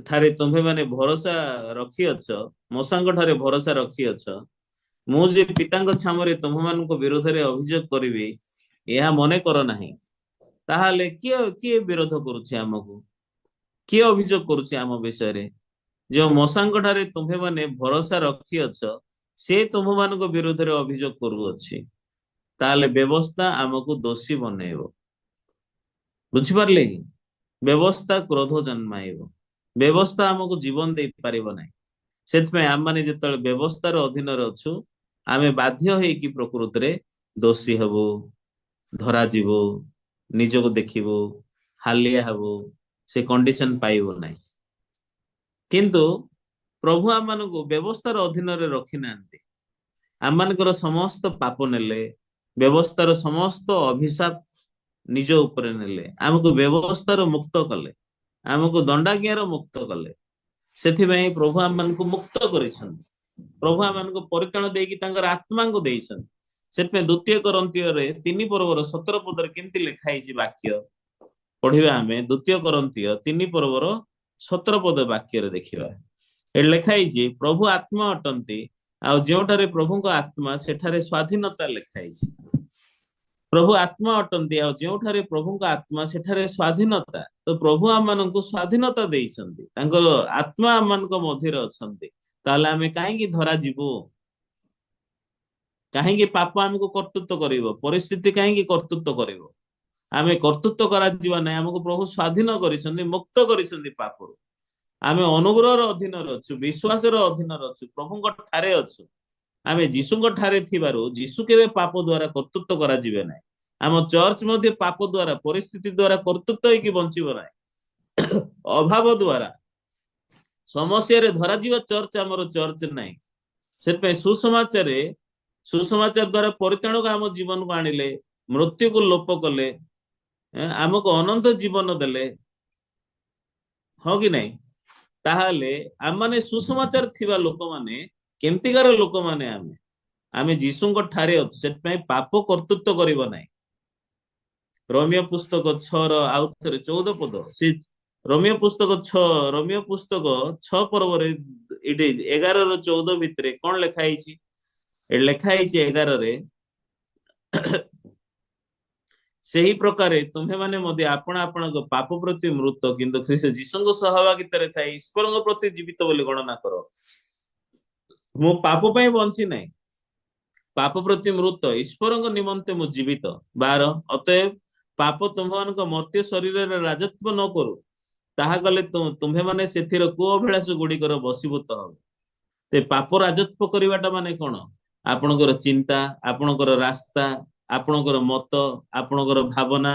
ଠାରେ ତୁମ୍ଭେମାନେ ଭରସା ରଖିଅଛ, ମୂଷାଙ୍କ ଠାରେ ଭରସା ରଖିଅଛ, ମୁଁ ଯେ ପିତାଙ୍କ ଛାମରେ ତୁମମାନଙ୍କୁ ବିରୋଧରେ ଅଭିଯୋଗ କରିବି ଏହା ମନେ କର ନାହିଁ। ତାହେଲେ କିଏ କିଏ ବିରୋଧ କରୁଛି ଆମକୁ? କିଏ ଅଭିଯୋଗ କରୁଛି ଆମ ବିଷୟରେ? ଯେଉଁ ମୂଷାଙ୍କ ଠାରେ ତୁମ୍ଭେମାନେ ଭରସା ରଖିଅଛ, ସେ ତୁମମାନଙ୍କ ବିରୁଦ୍ଧରେ ଅଭିଯୋଗ କରୁଅଛି। ତାହେଲେ ବ୍ୟବସ୍ଥା ଆମକୁ ଦୋଷୀ ବନେଇବ। ବୁଝିପାରିଲେ କି? ବ୍ୟବସ୍ଥା କ୍ରୋଧ ଜନ୍ମାଇବ। ବ୍ୟବସ୍ଥା ଆମକୁ ଜୀବନ ଦେଇପାରିବ ନାହିଁ। ସେଥିପାଇଁ ଆମମାନେ ଯେତେବେଳେ ବ୍ୟବସ୍ଥାର ଅଧୀନରେ ଅଛୁ, ଆମେ ବାଧ୍ୟ ହେଇକି ପ୍ରକୃତରେ ଦୋଷୀ ହବୁ, ଧରାଯିବୁ, ନିଜକୁ ଦେଖିବୁ, ହାଲିଆ ହବୁ, ସେ କଣ୍ଡିସନ ପାଇବ ନାହିଁ। କିନ୍ତୁ ପ୍ରଭୁ ଆମମାନଙ୍କୁ ବ୍ୟବସ୍ଥାର ଅଧୀନରେ ରଖିନାହାନ୍ତି। ଆମମାନଙ୍କର ସମସ୍ତ ପାପ ନେଲେ, ବ୍ୟବସ୍ଥାର ସମସ୍ତ ଅଭିଶାପ ନିଜ ଉପରେ ନେଲେ, ଆମକୁ ବ୍ୟବସ୍ଥାର ମୁକ୍ତ କଲେ, ଆମକୁ ଦଣ୍ଡାଜ୍ଞାର ମୁକ୍ତ କଲେ। ସେଥିପାଇଁ ପ୍ରଭୁ ଆମମାନଙ୍କୁ ମୁକ୍ତ କରିଛନ୍ତି। ପ୍ରଭୁ ଆମମାନଙ୍କୁ ପରିତ୍ରାଣ ଦେଇକି ତାଙ୍କର ଆତ୍ମାଙ୍କୁ ଦେଇଛନ୍ତି। ସେଥିପାଇଁ 2 କରନ୍ଥୀୟରେ 3:17 କେମିତି ଲେଖା ହେଇଛି ବାକ୍ୟ ପଢିବା ଆମେ। 2 କରନ୍ଥୀୟ 3:17 ବାକ୍ୟରେ ଦେଖିବା। ଏଠି ଲେଖା ହେଇଛି, ପ୍ରଭୁ ଆତ୍ମା ଅଟନ୍ତି, ଆଉ ଯେଉଁଠାରେ ପ୍ରଭୁଙ୍କ ଆତ୍ମା ସେଠାରେ ସ୍ୱାଧୀନତା ଲେଖା ହେଇଛି। ପ୍ରଭୁ ଆତ୍ମା ଅଟନ୍ତି, ଆଉ ଯେଉଁଠାରେ ପ୍ରଭୁଙ୍କ ଆତ୍ମା ସେଠାରେ ସ୍ୱାଧୀନତା। ତ ପ୍ରଭୁ ଆମମାନଙ୍କୁ ସ୍ୱାଧୀନତା ଦେଇଛନ୍ତି, ତାଙ୍କର ଆତ୍ମା ଆମମାନଙ୍କ ମଧ୍ୟରେ ଅଛନ୍ତି। ତାହେଲେ ଆମେ କାହିଁକି ଧରା ଯିବୁ? କାହିଁକି ପାପ ଆମକୁ କର୍ତ୍ତୃତ୍ୱ କରିବ? ପରିସ୍ଥିତି କାହିଁକି କର୍ତ୍ତୃତ୍ୱ କରିବ? ଆମେ କର୍ତ୍ତୃତ୍ୱ କରାଯିବା ନାହିଁ। ଆମକୁ ପ୍ରଭୁ ସ୍ୱାଧୀନ କରିଛନ୍ତି, ମୁକ୍ତ କରିଛନ୍ତି ପାପରୁ। ଆମେ ଅନୁଗ୍ରହର ଅଧୀନରେ ଅଛୁ, ବିଶ୍ୱାସର ଅଧୀନରେ ଅଛୁ, ପ୍ରଭୁଙ୍କ ଠାରେ ଅଛୁ। ଆମେ ଯୀଶୁଙ୍କ ଠାରେ ଥିବାରୁ ଯୀଶୁ କେବେ ପାପ ଦ୍ଵାରା କର୍ତ୍ତୃତ୍ୱ କରାଯିବେ ନାହିଁ। ଆମ ଚର୍ଚ୍ଚ ମଧ୍ୟ ପାପ ଦ୍ଵାରା, ପରିସ୍ଥିତି ଦ୍ଵାରା କର୍ତ୍ତୃତ୍ୱ ହେଇକି ବଞ୍ଚିବ ନାହିଁ। ଅଭାବ ଦ୍ଵାରା, ସମସ୍ୟାରେ ଧରାଯିବା ଚର୍ଚ୍ଚ ଆମର ଚର୍ଚ୍ଚ ନାହିଁ। ସେଥିପାଇଁ ସୁସମାଚାର ଦ୍ଵାରା ପରିତ୍ରାଣକୁ ଆମ ଜୀବନକୁ ଆଣିଲେ, ମୃତ୍ୟୁକୁ ଲୋପ କଲେ, ଆମକୁ ଅନନ୍ତ ଜୀବନ ଦେଲେ, ହଁ କି ନାହିଁ? ତାହେଲେ ଆମମାନେ ସୁସମାଚାର ଥିବା ଲୋକମାନେ କେମିତିକାର ଲୋକମାନେ? ଆମେ ଯୀଶୁଙ୍କ ଠାରେ ଅଛୁ। ସେଥିପାଇଁ ପାପ କର୍ତ୍ତୃତ୍ୱ କରିବ ନାହିଁ। ରୋମିଓ ପୁସ୍ତକ 6 ଆଉ ଥରେ 14 ସେ ରୋମିଓ ପୁସ୍ତକ 6 ପର୍ବରେ ଏଠି 11-14 ଭିତରେ କଣ ଲେଖା ହେଇଛି? ଏଠି ଲେଖା ହେଇଛି 11ରେ, ସେହି ପ୍ରକାରେ ତୁମ୍ଭେମାନେ ମଧ୍ୟ ଆପଣ ଆପଣଙ୍କ ପାପ ପ୍ରତି ମୃତ, କିନ୍ତୁ ଖ୍ରୀଷ୍ଟ ଯୀଶୁଙ୍କ ସହଭାଗିତାରେ ଥାଇ ଈଶ୍ୱରଙ୍କ ପ୍ରତି ଜୀବିତ ବୋଲି ଗଣନା କର। ମୁଁ ପାପ ପାଇଁ ବଞ୍ଚି ନାହିଁ, ପାପ ପ୍ରତି ମୃତ, ଈଶ୍ୱରଙ୍କ ନିମନ୍ତେ ମୁଁ ଜୀବିତ। 12 ଅତଏବ ପାପ ତୁମ୍ଭମାନଙ୍କ ମର୍ତ୍ତ୍ୟ ଶରୀରରେ ରାଜତ୍ୱ ନ କରୁ, ତାହା କଲେ ତୁମ୍ଭେମାନେ ସେଥିର କୁଅଭିଳାଷ ଗୁଡିକର ବଶୀଭୂତ ହବ। ते पाप राजत्व करवाटा माने कौन आपणकर चिंता आपणकर रास्ता आपणकर मत आपणकर भावना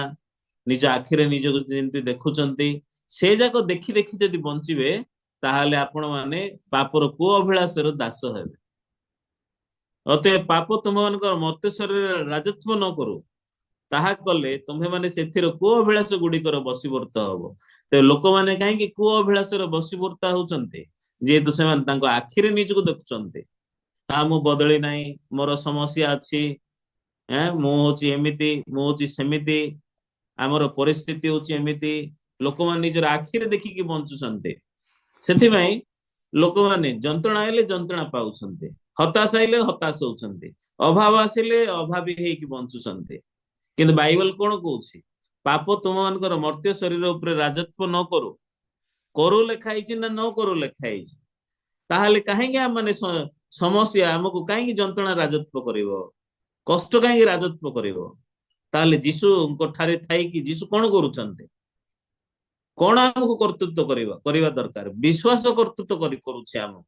निज आखिरे निज जेमती देखुचंती से जाक देखि देखि जदि बंचिबे ताहाले आपण माने पापर को अभिलाषर दास हेबे। अतः पाप तुम मानकर मर्त्य शरीर राजत्व न करू ताहा कले तुम्हें माने सेथिर को अभिलाष गुड़िकर बसीभूत हब। तो लोक माने कहीं को अभिलाषर बसीभूत होचंते जेहेतु से आखिरे निजको देखुचंते मु बदली नाही मोर समस्या अच्छी मु होची एमिति मु होची सेमिति आमर परिस्थिति होची एमिति लोक माने निजर आखिरे देखिकी बंचुचंते सेथिबाई लोक माने जंत्रणा आइले जंत्रणा पाउचंते हताश आइले हताश होचंते अभाव आसिले अभावी हेकी बंचुचंते। किंतु बाइबल कोन कहूची पाप तुम मानकर मर्त्य शरीर ऊपर राजत्व न करू करू लेखाई ना न करू लेखाई ताहले काहेंगे हम माने समस्या हमको काहेंगे जंत्रणा राजत्व करिवो कष्ट काहेंगे राजत्व करिवो ताहले जीशु ठारे थाई कि जीशु कोन करूचंते कोन हमको कर्तृत्व करिवा दरकार विश्वास कर्तृत्व करूछे हमको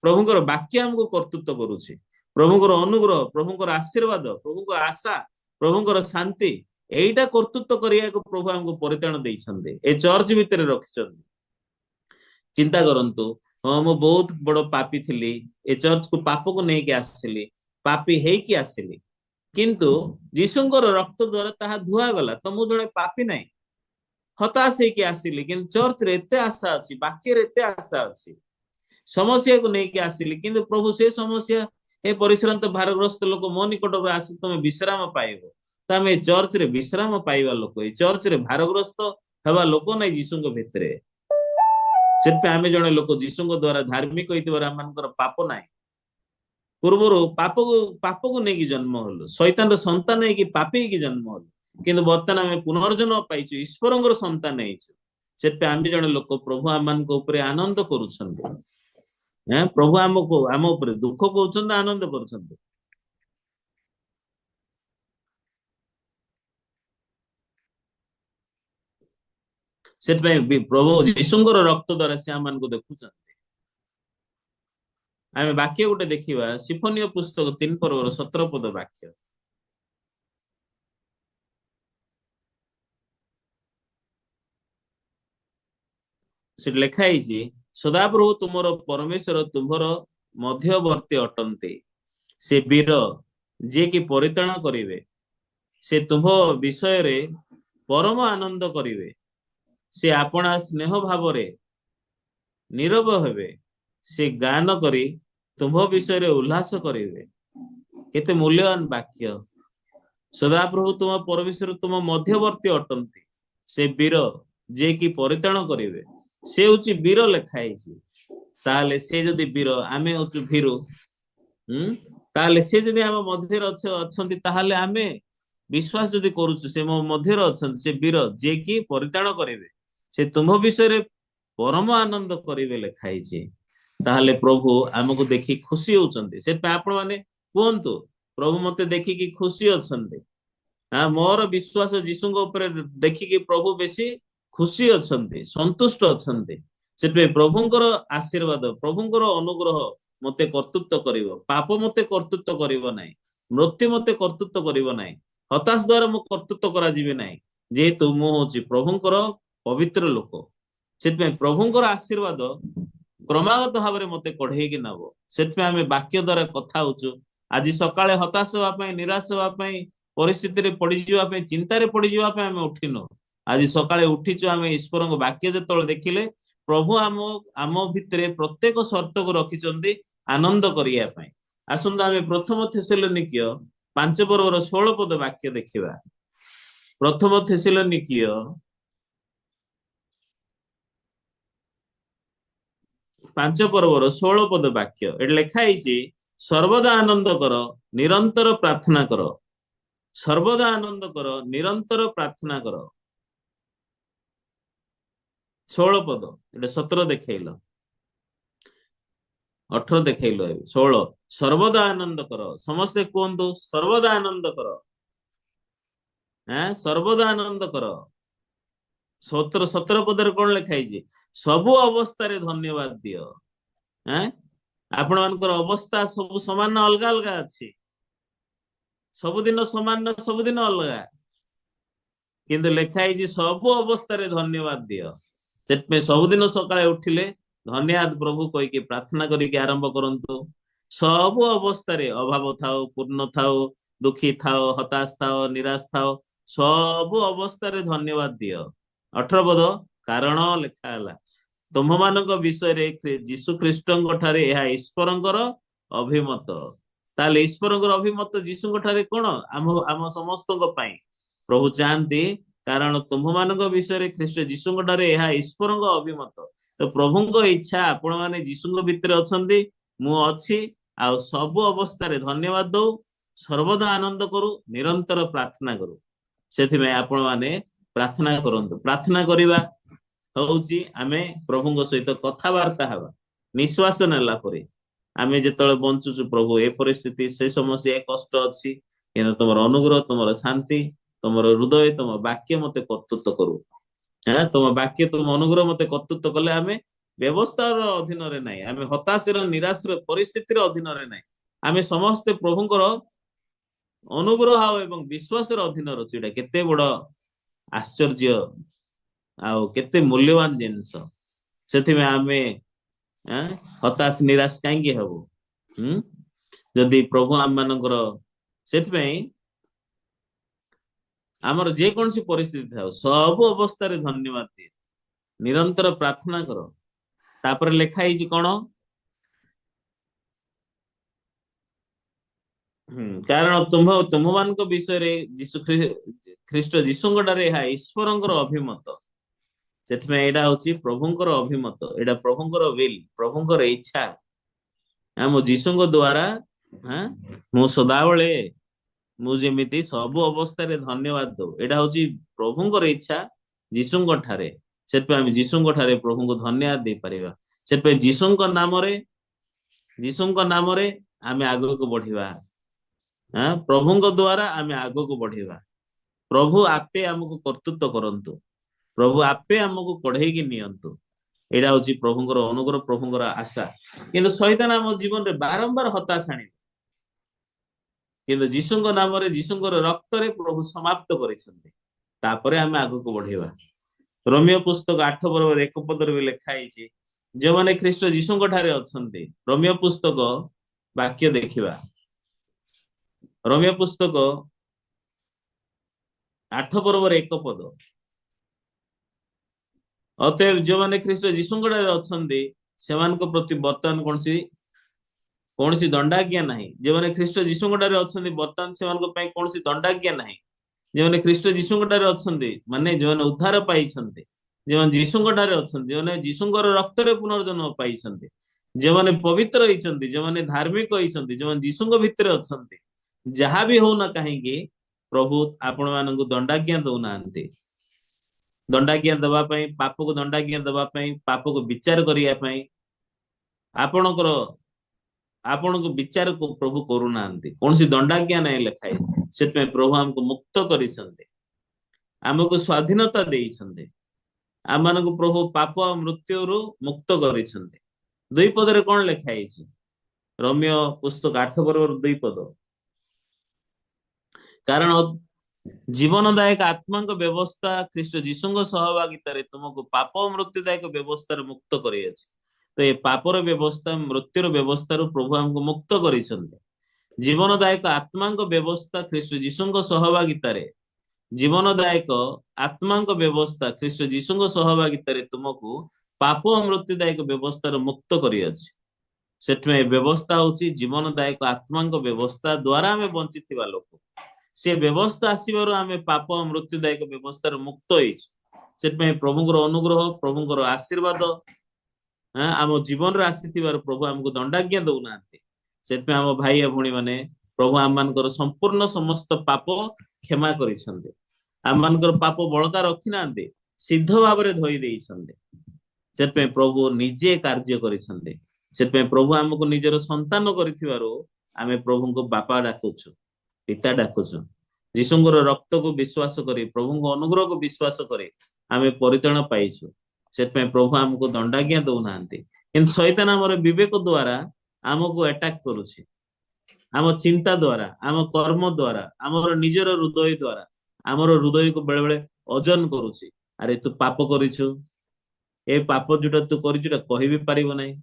प्रभुଙ୍କର वाक्य हमको कर्तृत्व करूछे प्रभुଙ୍କର अनुग्रह प्रभुଙ୍କର आशीर्वाद प्रभुଙ୍କ आशा प्रभुଙ୍କର शांति एइटा कर्तृत्व करिया प्रभु हमको परिताण देइछन्ते ए चर्च भितर रखिछन्ते। चिंता करंतु हाँ मु बहुत बड़ पापी थिली ए चर्च को पाप को नहीं के आसिली पापी हेकी आसिली किंतु जीशुଙ୍କର रक्त द्वारा ताहा धुआ गला तो मु जणे पापी नहीं हताश हेकी आसिली किंतु चर्च रे एते आशा अछि वाक्य रे एते आशा अछि समस्या को नहीं के आसिली किंतु प्रभु से समस्या हे परिश्रांत भारग्रस्त लोक मो निकट आसी तुम विश्राम पाइब तो आम चर्च रे विश्राम पाइबा लोक ए चर्च रे भारग्रस्त हवा लोक नहीं जीशु भितरे से आम जड़े लोक जीशु द्वारा धार्मिक होकर पाप ना पूर्वर पाप को लेकिन जन्म हलु शैतान संतान है पापी की जन्म हलु किंतु बर्तमान आम पुनर्जन्म पाइछु ईश्वर संतान से आम जड़े लोक प्रभु आम आनंद करुछन्ते प्रभु आमको आम उपर दुख कर आनंद कर प्रभु जीशुଙ୍କର रक्त द्वारा से आम को देखुं आम वाक्य गोटे देखा सिफोनियो पुस्तक 3 पर्वर 17 पद वाक्य से लिखाई सदाप्रभु तुमर परमेश्वर तुम्हर मध्यवर्ती अटंती से वीर जे कि परिताण करिवे से तुम विषय रे परम आनंद करिवे से आपना स्नेह भाव रे नीरव हेबे से गान करी तुम विषय रे उल्लास करिवे केते मूल्यवान वाक्य सदाप्रभु तुम परमेश्वर तुम मध्यवर्ती अटंती से वीर जे कि परिताण करिवे से होची वीर लेखाई ताले से जदि वीर आमे होचु भीरु ताले से जदि आम मध्य अछंती ताले आमे विश्वास जदि करूछु से मो मध्य अछंती से वीर जे कि परिताण करिवे से तुम विषय रे परम आनंद करिवे लेखाई ताले प्रभु आमको देखि खुशी होचंती से आपण माने कहंतु प्रभु मते देखि कि खुशी अछंती मोर विश्वास जीशुଙ୍କ ऊपर देखि कि प्रभु बेसी खुशी अछंती संतुष्ट अछंती से प्रभुଙ୍କର आशीर्वाद प्रभुଙ୍କର अनुग्रह मते कर्तृत्व करिवो पाप मते कर्तृत्व करिवो नाही मृत्यु मते कर्तृत्व करिवो नाही हताश द्वारा मु कर्तृत्व करा जिवे नाही जेहेतु मु होची प्रभुଙ୍କର पवित्र लोक से प्रभुଙ୍କର आशीर्वाद क्रमागत भाव मते कढ़े कि नब से आम वाक्य द्वारा कथा होचु आज सकाळे हताश होगा निराश होगा परिस्थिति रे पड़ी जावाई चिंतार पड़ी जावाई आम उठिनु आज सकाळे उठीचु आम ईश्वर वाक्य जो देखिले प्रभु आम आम भितर प्रत्येक शर्त को रखिंट आनंद करने आसंत आम प्रथम थेसलोनिकीय 5 पर्वर 16 पद वाक्य देखा प्रथम थेसलोनिकीय 5 पर्वर 16 पद वाक्य एट लिखाई सर्वदा आनंद कर निरंतर प्रार्थना कर सर्वदा आनंद कर निरंतर प्रार्थना कर 16 पद एटा 17 देखल 18 देखल 16 सर्वदा आनंद कर समस्ते कहतु सर्वदा आनंद कर सर्वदा आनंद कर 17 पदर कौन लिखाई सबु अवस्था रे धन्यवाद दियो आपण मानकर अवस्था सब समान ना अलगा अलगा अछि सबुदिन समान ना सबुदिन अलगा किंतु लेखा है सब अवस्था धन्यवाद दियो से सबुदिन सकाळे उठिले धन्यवाद प्रभु कहीकि प्रार्थना करके आरंभ करंतु सब अवस्था अभाव थाओ पूर्ण थाओ दुखी थाओ हताश थाओ निराश थाओ सब अवस्था धन्यवाद दियो 18 पद कारण लेखा है तुम ମାନଙ୍କ ବିଷୟରେ ଯୀଶୁ ଖ୍ରୀଷ୍ଟଙ୍କ ଠାରେ ଏହା ଈଶ୍ୱରଙ୍କର ଅଭିମତ ତାହେଲେ ଈଶ୍ୱରଙ୍କର ଅଭିମତ ଯୀଶୁଙ୍କ ଠାରେ କଣ ଆମ ଆମ ସମସ୍ତଙ୍କ ପାଇଁ ପ୍ରଭୁ ଚାହାନ୍ତି କାରଣ ତୁମମାନଙ୍କ ବିଷୟରେ ଖ୍ରୀଷ୍ଟ ଯୀଶୁଙ୍କ ଠାରେ ଏହା ଈଶ୍ୱରଙ୍କ ଅଭିମତ ତ ପ୍ରଭୁଙ୍କ ଇଚ୍ଛା ଆପଣ ମାନେ ଯୀଶୁଙ୍କ ଭିତରେ ଅଛନ୍ତି ମୁଁ ଅଛି ଆଉ ସବୁ ଅବସ୍ଥାରେ ଧନ୍ୟବାଦ ଦଉ ସର୍ବଦା ଆନନ୍ଦ କରୁ ନିରନ୍ତର ପ୍ରାର୍ଥନା କରୁ ସେଥିପାଇଁ ଆପଣ ମାନେ ପ୍ରାର୍ଥନା କରନ୍ତୁ ପ୍ରାର୍ଥନା କରିବା ହଉଛି ଆମେ ପ୍ରଭୁଙ୍କ ସହିତ କଥାବାର୍ତ୍ତା ହେବା ନିଶ୍ୱାସ ନେଲା ପରେ ଆମେ ଯେତେବେଳେ ବଞ୍ଚୁଛୁ ପ୍ରଭୁ ଏ ପରିସ୍ଥିତି ସେ ସମସ୍ୟା ଏ କଷ୍ଟ ଅଛି କିନ୍ତୁ ତମର ଅନୁଗ୍ରହ ତମର ଶାନ୍ତି ତମର ହୃଦୟ ତମ ବାକ୍ୟ ମତେ କର୍ତ୍ତୃତ୍ୱ କରୁ ତମ ବାକ୍ୟ ତମ ଅନୁଗ୍ରହ ମତେ କର୍ତ୍ତୃତ୍ୱ କଲେ ଆମେ ବ୍ୟବସ୍ଥାର ଅଧୀନରେ ନାହିଁ ଆମେ ହତାଶର ନିରାଶର ପରିସ୍ଥିତିର ଅଧୀନରେ ନାହିଁ ଆମେ ସମସ୍ତେ ପ୍ରଭୁଙ୍କର ଅନୁଗ୍ରହ ଏବଂ ବିଶ୍ୱାସର ଅଧୀନରେ ଅଛୁ ଏଇଟା କେତେ ବଡ ଆଶ୍ଚର୍ଯ୍ୟ ଆଉ କେତେ ମୂଲ୍ୟବାନ ଜିନିଷ ସେଥିପାଇଁ ଆମେ ହତାଶ ନିରାଶ କାହିଁକି ହବୁ ଯଦି ପ୍ରଭୁ ଆମ ମାନଙ୍କର ସେଥିପାଇଁ ଆମର ଯେକୌଣସି ପରିସ୍ଥିତି ଥାଉ ସବୁ ଅବସ୍ଥାରେ ଧନ୍ୟବାଦ ଦିଏ ନିରନ୍ତର ପ୍ରାର୍ଥନା କର ତାପରେ ଲେଖା ହେଇଛି କଣ କାରଣ ତୁମମାନଙ୍କ ବିଷୟରେ ଯୀଶୁ ଖ୍ରୀଷ୍ଟ ଯୀଶୁଙ୍କ ଠାରେ ଏହା ଈଶ୍ୱରଙ୍କର ଅଭିମତ ସେଥିପାଇଁ ଏଇଟା ହଉଛି ପ୍ରଭୁଙ୍କର ଅଭିମତ ଏଇଟା ପ୍ରଭୁଙ୍କର ବିଲ୍ ପ୍ରଭୁଙ୍କର ଇଚ୍ଛା ଆମ ଯୀଶୁଙ୍କ ଦ୍ଵାରା ମୁଁ ସଦାବେଳେ ମୁଁ ଯେମିତି ସବୁ ଅବସ୍ଥାରେ ଧନ୍ୟବାଦ ଦଉ ଏଇଟା ହଉଛି ପ୍ରଭୁଙ୍କର ଇଚ୍ଛା ଯୀଶୁଙ୍କ ଠାରେ ସେଥିପାଇଁ ଆମେ ଯୀଶୁଙ୍କ ଠାରେ ପ୍ରଭୁଙ୍କୁ ଧନ୍ୟବାଦ ଦେଇପାରିବା ସେଥିପାଇଁ ଯୀଶୁଙ୍କ ନାମରେ ଆମେ ଆଗକୁ ବଢିବା ପ୍ରଭୁଙ୍କ ଦ୍ଵାରା ଆମେ ଆଗକୁ ବଢିବା ପ୍ରଭୁ ଆପେ ଆମକୁ କର୍ତ୍ତୃତ୍ୱ କରନ୍ତୁ ପ୍ରଭୁ ଆପେ ଆମକୁ କଢେଇକି ନିଅନ୍ତୁ ଏଇଟା ହଉଛି ପ୍ରଭୁଙ୍କର ଅନୁଗ୍ରହ ପ୍ରଭୁଙ୍କର ଆଶା କିନ୍ତୁ ଶୈତାନ ଆମ ଜୀବନରେ ବାରମ୍ବାର ହତାଶ ଆଣିବ କିନ୍ତୁ ଯୀଶୁଙ୍କ ନାମରେ ଯୀଶୁଙ୍କର ରକ୍ତରେ ପ୍ରଭୁ ସମାପ୍ତ କରିଛନ୍ତି ତାପରେ ଆମେ ଆଗକୁ ବଢିବା ରୋମିଓ ପୁସ୍ତକ 8 ବର୍ଗର 1 ପଦରେ ବି ଲେଖା ହେଇଛି ଯେଉଁମାନେ ଖ୍ରୀଷ୍ଟ ଯୀଶୁଙ୍କ ଠାରେ ଅଛନ୍ତି ରୋମିଓ ପୁସ୍ତକ ବାକ୍ୟ ଦେଖିବା ରୋମିଓ ପୁସ୍ତକ 8 ବର୍ଗର 1 ପଦ ଅତଏବ ଯେଉଁମାନେ ଖ୍ରୀଷ୍ଟ ଯୀଶୁଙ୍କ ଠାରେ ଅଛନ୍ତି ସେମାନଙ୍କ ପ୍ରତି ବର୍ତ୍ତମାନ କୌଣସି ଦଣ୍ଡାଜ୍ଞା ନାହିଁ ଯେଉଁମାନେ ଖ୍ରୀଷ୍ଟ ଯୀଶୁଙ୍କ ଠାରେ ଅଛନ୍ତି ବର୍ତ୍ତମାନ ସେମାନଙ୍କ ପାଇଁ କୌଣସି ଦଣ୍ଡାଜ୍ଞା ନାହିଁ ଯେଉଁମାନେ ଖ୍ରୀଷ୍ଟ ଯୀଶୁଙ୍କ ଠାରେ ଅଛନ୍ତି ମାନେ ଯେଉଁମାନେ ଉଦ୍ଧାର ପାଇଛନ୍ତି ଯେଉଁମାନେ ଯୀଶୁଙ୍କ ଠାରେ ଅଛନ୍ତି ଯେଉଁମାନେ ଯୀଶୁଙ୍କର ରକ୍ତରେ ପୁନର୍ଜନ୍ମ ପାଇଛନ୍ତି ଯେଉଁମାନେ ପବିତ୍ର ହେଇଛନ୍ତି ଯେଉଁମାନେ ଧାର୍ମିକ ହେଇଛନ୍ତି ଯେଉଁମାନେ ଯୀଶୁଙ୍କ ଭିତରେ ଅଛନ୍ତି ଯାହା ବି ହଉନା କାହିଁକି ପ୍ରଭୁ ଆପଣ ମାନଙ୍କୁ ଦଣ୍ଡାଜ୍ଞା ଦଉନାହାନ୍ତି ଦଣ୍ଡାଜ୍ଞା ଦେବା ପାଇଁ ପାପକୁ ଦଣ୍ଡାଜ୍ଞା ଦେବା ପାଇଁ ପାପକୁ ବିଚାର କରିବା ପାଇଁ ଆପଣଙ୍କୁ ବିଚାରକୁ ପ୍ରଭୁ କରୁନାହାନ୍ତି କୌଣସି ଦଣ୍ଡାଜ୍ଞା ନାହିଁ ଲେଖାଏ ସେଥିପାଇଁ ପ୍ରଭୁ ଆମକୁ ମୁକ୍ତ କରିଛନ୍ତି ଆମକୁ ସ୍ୱାଧୀନତା ଦେଇଛନ୍ତି ଆମମାନଙ୍କୁ ପ୍ରଭୁ ପାପ ଆଉ ମୃତ୍ୟୁରୁ ମୁକ୍ତ କରିଛନ୍ତି 2 ପଦରେ କଣ ଲେଖା ହେଇଛି ରୋମିଓ ପୁସ୍ତକ 8 ବର୍ଗର 2 ପଦ କାରଣ ଜୀବନଦାୟକ ଆତ୍ମାଙ୍କ ବ୍ୟବସ୍ଥା ଖ୍ରୀଷ୍ଟ ଯୀଶୁଙ୍କ ସହଭାଗିତାରେ ତୁମକୁ ପାପ ଓ ମୃତ୍ୟୁଦାୟକ ବ୍ୟବସ୍ଥାରୁ ମୁକ୍ତ କରିଅଛି ତ ଏ ପାପର ବ୍ୟବସ୍ଥା ମୃତ୍ୟୁର ବ୍ୟବସ୍ଥାରୁ ପ୍ରଭୁ ଆମକୁ ମୁକ୍ତ କରିଛନ୍ତି ଜୀବନଦାୟକ ଆତ୍ମାଙ୍କ ବ୍ୟବସ୍ଥା ଖ୍ରୀଷ୍ଟ ଯୀଶୁଙ୍କ ସହଭାଗିତାରେ ଜୀବନଦାୟକ ଆତ୍ମାଙ୍କ ବ୍ୟବସ୍ଥା ଖ୍ରୀଷ୍ଟ ଯୀଶୁଙ୍କ ସହଭାଗିତାରେ ତୁମକୁ ପାପ ଓ ମୃତ୍ୟୁଦାୟକ ବ୍ୟବସ୍ଥାରୁ ମୁକ୍ତ କରିଅଛି ସେଥିପାଇଁ ବ୍ୟବସ୍ଥା ହଉଛି ଜୀବନଦାୟକ ଆତ୍ମାଙ୍କ ବ୍ୟବସ୍ଥା ଦ୍ଵାରା ଆମେ ବଞ୍ଚିଥିବା ଲୋକ ସେ ବ୍ୟବସ୍ଥା ଆସିବାରୁ ଆମେ ପାପ ମୃତ୍ୟୁଦାୟକ ବ୍ୟବସ୍ଥାରୁ ମୁକ୍ତ ହେଇଛୁ ସେଥିପାଇଁ ପ୍ରଭୁଙ୍କର ଅନୁଗ୍ରହ ପ୍ରଭୁଙ୍କର ଆଶୀର୍ବାଦ ଆମ ଜୀବନରେ ଆସିଥିବାରୁ ପ୍ରଭୁ ଆମକୁ ଦଣ୍ଡାଜ୍ଞା ଦଉନାହାନ୍ତି ସେଥିପାଇଁ ଆମ ଭାଇ ଓ ଭଉଣୀ ମାନେ ପ୍ରଭୁ ଆମମାନଙ୍କର ସମ୍ପୂର୍ଣ୍ଣ ସମସ୍ତ ପାପ କ୍ଷମା କରିଛନ୍ତି ଆମମାନଙ୍କର ପାପ ବଳକା ରଖିନାହାନ୍ତି ସିଦ୍ଧ ଭାବରେ ଧୋଇ ଦେଇଛନ୍ତି ସେଥିପାଇଁ ପ୍ରଭୁ ନିଜେ କାର୍ଯ୍ୟ କରିଛନ୍ତି ସେଥିପାଇଁ ପ୍ରଭୁ ଆମକୁ ନିଜର ସନ୍ତାନ କରିଥିବାରୁ ଆମେ ପ୍ରଭୁଙ୍କୁ ବାପା ଡାକୁଛୁ ପିତା ଡାକୁଛୁ ଯୀଶୁଙ୍କର ରକ୍ତକୁ ବିଶ୍ୱାସ କରି ପ୍ରଭୁଙ୍କ ଅନୁଗ୍ରହକୁ ବିଶ୍ୱାସ କରି ଆମେ ପରିତ୍ରାଣ ପାଇଛୁ ସେଥିପାଇଁ ପ୍ରଭୁ ଆମକୁ ଦଣ୍ଡାଜ୍ଞା ଦଉନାହାନ୍ତି କିନ୍ତୁ ଶୈତାନ ଆମର ବିବେକ ଦ୍ଵାରା ଆମକୁ ଆଟାକ କରୁଛି ଆମ ଚିନ୍ତା ଦ୍ଵାରା, ଆମ କର୍ମ ଦ୍ଵାରା, ଆମର ନିଜର ହୃଦୟ ଦ୍ଵାରା ଆମର ହୃଦୟକୁ ବେଳେ ବେଳେ ଓଜନ କରୁଛି। ଆରେ ତୁ ପାପ କରିଛୁ, ଏ ପାପ ଯୋଉଟା ତୁ କରିଛୁ ଏଟା କହିବି ପାରିବ ନାହିଁ।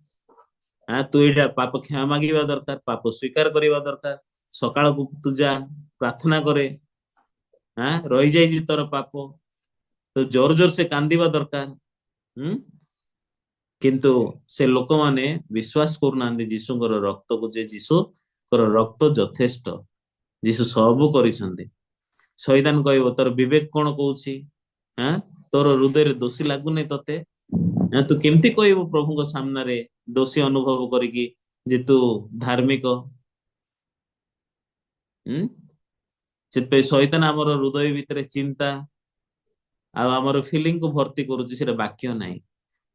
ତୁ ଏଇଟା ପାପ କ୍ଷମା ମାଗିବା ଦରକାର, ପାପ ସ୍ୱୀକାର କରିବା ଦରକାର। ସକାଳକୁ ତୁ ଯା, ପ୍ରାର୍ଥନା କରେ। ରହିଯାଇଛି ତୋର ପାପ, ତୁ ଜୋର ଜୋର ସେ କାନ୍ଦିବା ଦରକାର। ହୁଁ କିନ୍ତୁ ସେ ଲୋକମାନେ ବିଶ୍ୱାସ କରୁନାହାନ୍ତି ଯୀଶୁଙ୍କର ରକ୍ତକୁ, ଯେ ଯୀଶୁଙ୍କର ରକ୍ତ ଯଥେଷ୍ଟ, ଯୀଶୁ ସବୁ କରିଛନ୍ତି। ଶୈତାନ କହିବ ତୋର ବିବେକ କଣ କହୁଛି? ତୋର ହୃଦୟରେ ଦୋଷୀ ଲାଗୁନି ତତେ? ତୁ କେମିତି କହିବୁ ପ୍ରଭୁଙ୍କ ସାମ୍ନାରେ ଦୋଷୀ ଅନୁଭବ କରିକି ଯେ ତୁ ଧାର୍ମିକ? ଉଁ ସେଥିପାଇଁ ଶୈତାନ ଆମର ହୃଦୟ ଭିତରେ ଚିନ୍ତା ଆଉ ଆମର ଫିଲିଂକୁ ଭର୍ତ୍ତି କରୁଛି, ସେଟା ବାକ୍ୟ ନାହିଁ।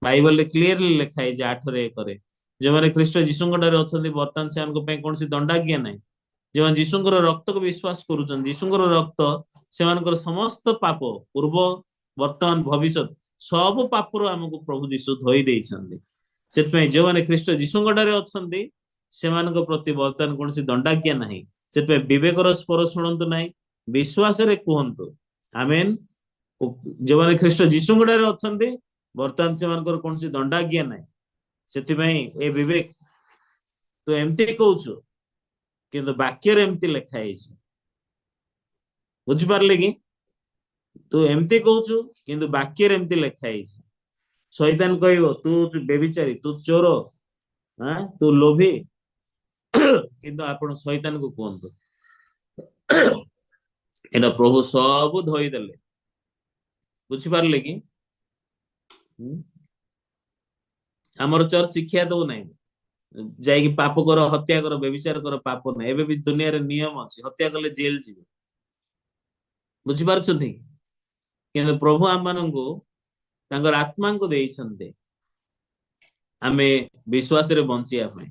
ବାଇବଲରେ କ୍ଲିୟରଲି ଲେଖା ହେଇଛି 8:1 ଯୋଉମାନେ ଖ୍ରୀଷ୍ଟ ଯୀଶୁଙ୍କ ଠାରେ ଅଛନ୍ତି ବର୍ତ୍ତମାନ ସେମାନଙ୍କ ପାଇଁ କୌଣସି ଦଣ୍ଡାଜ୍ଞା ନାହିଁ। ଯେଉଁମାନେ ଯୀଶୁଙ୍କର ରକ୍ତକୁ ବିଶ୍ୱାସ କରୁଛନ୍ତି, ଯୀଶୁଙ୍କର ରକ୍ତ ସେମାନଙ୍କର ସମସ୍ତ ପାପ, ପୂର୍ବ, ବର୍ତ୍ତମାନ, ଭବିଷ୍ୟତ, ସବୁ ପାପରୁ ଆମକୁ ପ୍ରଭୁ ଯୀଶୁ ଧୋଇ ଦେଇଛନ୍ତି। ସେଥିପାଇଁ ଯେଉଁମାନେ ଖ୍ରୀଷ୍ଟ ଯୀଶୁଙ୍କ ଠାରେ ଅଛନ୍ତି ସେମାନଙ୍କ ପ୍ରତି ବର୍ତ୍ତମାନ କୌଣସି ଦଣ୍ଡାଜ୍ଞା ନାହିଁ। ସେଥିପାଇଁ ବିବେକର ସ୍ୱର ଶୁଣନ୍ତୁ ନାହିଁ, ବିଶ୍ୱାସରେ କୁହନ୍ତୁ ଆମେନ। ଯେଉଁମାନେ ଖ୍ରୀଷ୍ଟ ଯୀଶୁଙ୍କ ଠାରେ ଅଛନ୍ତି ବର୍ତ୍ତମାନ ସେମାନଙ୍କର କୌଣସି ଦଣ୍ଡାଜ୍ଞା ନାହିଁ। ସେଥିପାଇଁ ଏ ବିବେକ, ତୁ ଏମିତି କହୁଛୁ କିନ୍ତୁ ବାକ୍ୟରେ ଏମିତି ଲେଖା ହେଇଛି। ବୁଝିପାରିଲେ କି? ତୁ ଏମିତି କହୁଛୁ କିନ୍ତୁ ବାକ୍ୟରେ ଏମିତି ଲେଖା ହେଇଛି। ଶୈତାନ କହିବ ତୁ ବେବିଚାରୀ, ତୁ ଚୋର, ତୁ ଲୋଭୀ। କିନ୍ତୁ ଆପଣ ଶୈତାନକୁ କୁହନ୍ତୁ ଏଇଟା ପ୍ରଭୁ ସବୁ ଧୋଇଦେଲେ। ବୁଝିପାରିଲେ କି? ଆମର ଚର୍ଚ୍ଚ ଶିକ୍ଷା ଦଉନାହିଁ ଯାଇକି ପାପ କର, ହତ୍ୟା କର, ବ୍ୟଭିଚାର କର, ପାପ ନାହିଁ। ଏବେ ବି ଦୁନିଆରେ ନିୟମ ଅଛି, ହତ୍ୟା କଲେ ଜେଲ ଯିବେ। ବୁଝିପାରୁଛନ୍ତି? କିନ୍ତୁ ପ୍ରଭୁ ଆମମାନଙ୍କୁ ତାଙ୍କର ଆତ୍ମାଙ୍କୁ ଦେଇଛନ୍ତି ଆମେ ବିଶ୍ୱାସରେ ବଞ୍ଚିବା ପାଇଁ।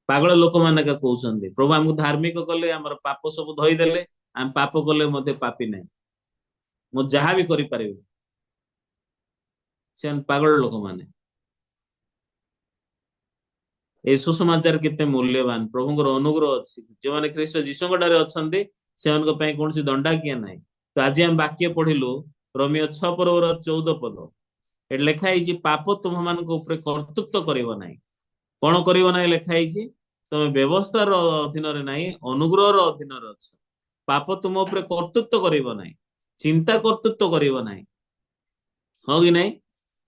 ପାଗଳ ଲୋକମାନେ କହୁଛନ୍ତି ପ୍ରଭୁ ଆମକୁ ଧାର୍ମିକ କଲେ, ଆମର ପାପ ସବୁ ଧୋଇଦେଲେ, ଆମେ ପାପ କଲେ ମଧ୍ୟ ପାପି ନାହିଁ, ମୁଁ ଯାହା ବି କରିପାରିବି। ସେମାନେ ପାଗଳ ଲୋକମାନେ। এই ସୁସମାଚାର କେତେ ମୂଲ୍ୟବାନ, ପ୍ରଭୁଙ୍କର ଅନୁଗ୍ରହ ଅଛି। ଯେଉଁମାନେ ଖ୍ରୀଷ୍ଟ ଯୀଶୁଙ୍କ ଠାରେ ଅଛନ୍ତି ସେମାନଙ୍କ ପାଇଁ କୌଣସି ଦଣ୍ଡାଜ୍ଞା ନାହିଁ। ତ ଆଜି ଆମେ ବାକ୍ୟ ପଢିଲୁ ରୋମିଓ 6:14। ଏଠି ଲେଖା ହେଇଛି ପାପ ତୁମମାନଙ୍କ ଉପରେ କର୍ତ୍ତୃତ୍ୱ କରିବ ନାହିଁ। କଣ କରିବ ନାହିଁ ଲେଖା ହେଇଛି? ତମେ ବ୍ୟବସ୍ଥାର ଅଧୀନରେ ନାହିଁ, ଅନୁଗ୍ରହର ଅଧୀନରେ ଅଛ। ପାପ ତୁମ ଉପରେ କର୍ତ୍ତୃତ୍ୱ କରିବ ନାହିଁ, ଚିନ୍ତା କର୍ତ୍ତୃତ୍ୱ କରିବ ନାହିଁ। ହଁ କି ନାହିଁ?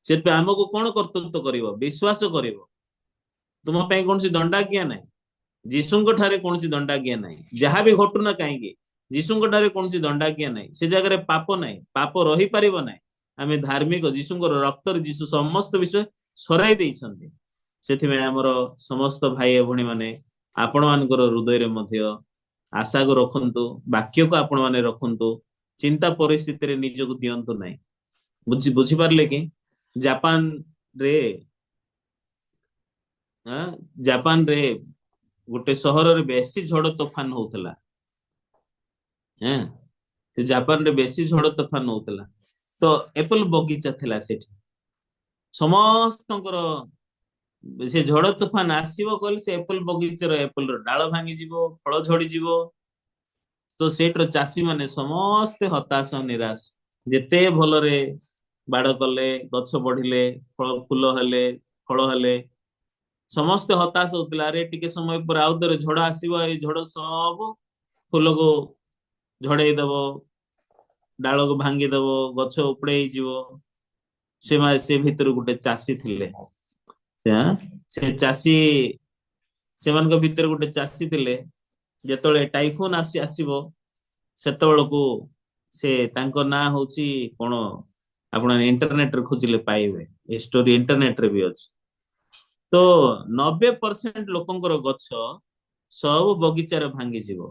ସେଥିପାଇଁ ଆମକୁ କଣ କର୍ତ୍ତୃତ୍ୱ କରିବ? ବିଶ୍ୱାସ କରିବ। ତୁମ ପାଇଁ କୌଣସି ଦଣ୍ଡାଜ୍ଞା ନାହିଁ, ଯୀଶୁଙ୍କ ଠାରେ କୌଣସି ଦଣ୍ଡାଜ୍ଞା ନାହିଁ। ଯାହା ବି ଘଟୁନା କାହିଁକି ଯୀଶୁଙ୍କ ଠାରେ କୌଣସି ଦଣ୍ଡାଜ୍ଞା ନାହିଁ। ସେ ଜାଗାରେ ପାପ ନାହିଁ, ପାପ ରହିପାରିବ ନାହିଁ। ଆମେ ଧାର୍ମିକ, ଯୀଶୁଙ୍କର ରକ୍ତରେ ଯୀଶୁ ସମସ୍ତ ବିଷୟ ସରାଇ ଦେଇଛନ୍ତି। ସେଥିପାଇଁ ଆମର ସମସ୍ତ ଭାଇ ଭଉଣୀ ମାନେ ଆପଣ ମାନଙ୍କର ହୃଦୟରେ ମଧ୍ୟ ଆଶାକୁ ରଖନ୍ତୁ, ବାକ୍ୟକୁ ଆପଣ ମାନେ ରଖନ୍ତୁ। ଚିନ୍ତା ପରିସ୍ଥିତିରେ ନିଜକୁ ଦିଅନ୍ତୁ ନାହିଁ। ବୁଝିପାରିଲେ କି? ଜାପାନ ରେ ଜାପାନରେ ଗୋଟେ ସହରରେ ବେଶୀ ଝଡ ତୋଫାନ ହଉଥିଲା। ସେ ଜାପାନରେ ବେଶୀ ଝଡ ତୋଫାନ ହଉଥିଲା। ତ ଏପଲ ବଗିଚା ଥିଲା ସେଠି। ସମସ୍ତଙ୍କର ସେ ଝଡ ତୋଫାନ ଆସିବ କହିଲେ ସେ ଏପଲ ବଗିଚାର ଏପଲର ଡାଳ ଭାଙ୍ଗିଯିବ, ଫଳ ଝଡିଯିବ। ତ ସେଇଠିର ଚାଷୀ ମାନେ ସମସ୍ତେ ହତାଶ, ନିରାଶ। ଯେତେ ଭଲରେ ବାଡ କଲେ, ଗଛ ବଢିଲେ, ଫୁଲ ହେଲେ, ଫଳ ହେଲେ, ସମସ୍ତେ ହତାଶ ହଉଥିଲେ। ଆରେ ଟିକେ ସମୟ ପରେ ଆଉ ଥରେ ଝଡ ଆସିବ, ଏଇ ଝଡ ସବୁ ଫୁଲକୁ ଝଡେଇ ଦବ, ଡାଳକୁ ଭାଙ୍ଗି ଦବ, ଗଛ ଉପଡେଇ ହେଇଯିବ। ସେ ଭିତରୁ ଗୋଟେ ଚାଷୀ ଥିଲେ। ସେ ଚାଷୀ, ସେମାନଙ୍କ ଭିତରେ ଗୋଟେ ଚାଷୀ ଥିଲେ। ଯେତେବେଳେ ଟାଇଫୁନ ଆସିବ ସେତେବେଳକୁ ସେ, ତାଙ୍କ ନାଁ ହଉଛି କଣ, ଆପଣ ଇଣ୍ଟରନେଟରେ ଖୋଜିଲେ ପାଇବେ। ଏ ଷ୍ଟୋରି ଇଣ୍ଟରନେଟରେ ବି ଅଛି। ତ 90% ଲୋକଙ୍କର ଗଛ ସବୁ ବଗିଚାରେ ଭାଙ୍ଗିଯିବ।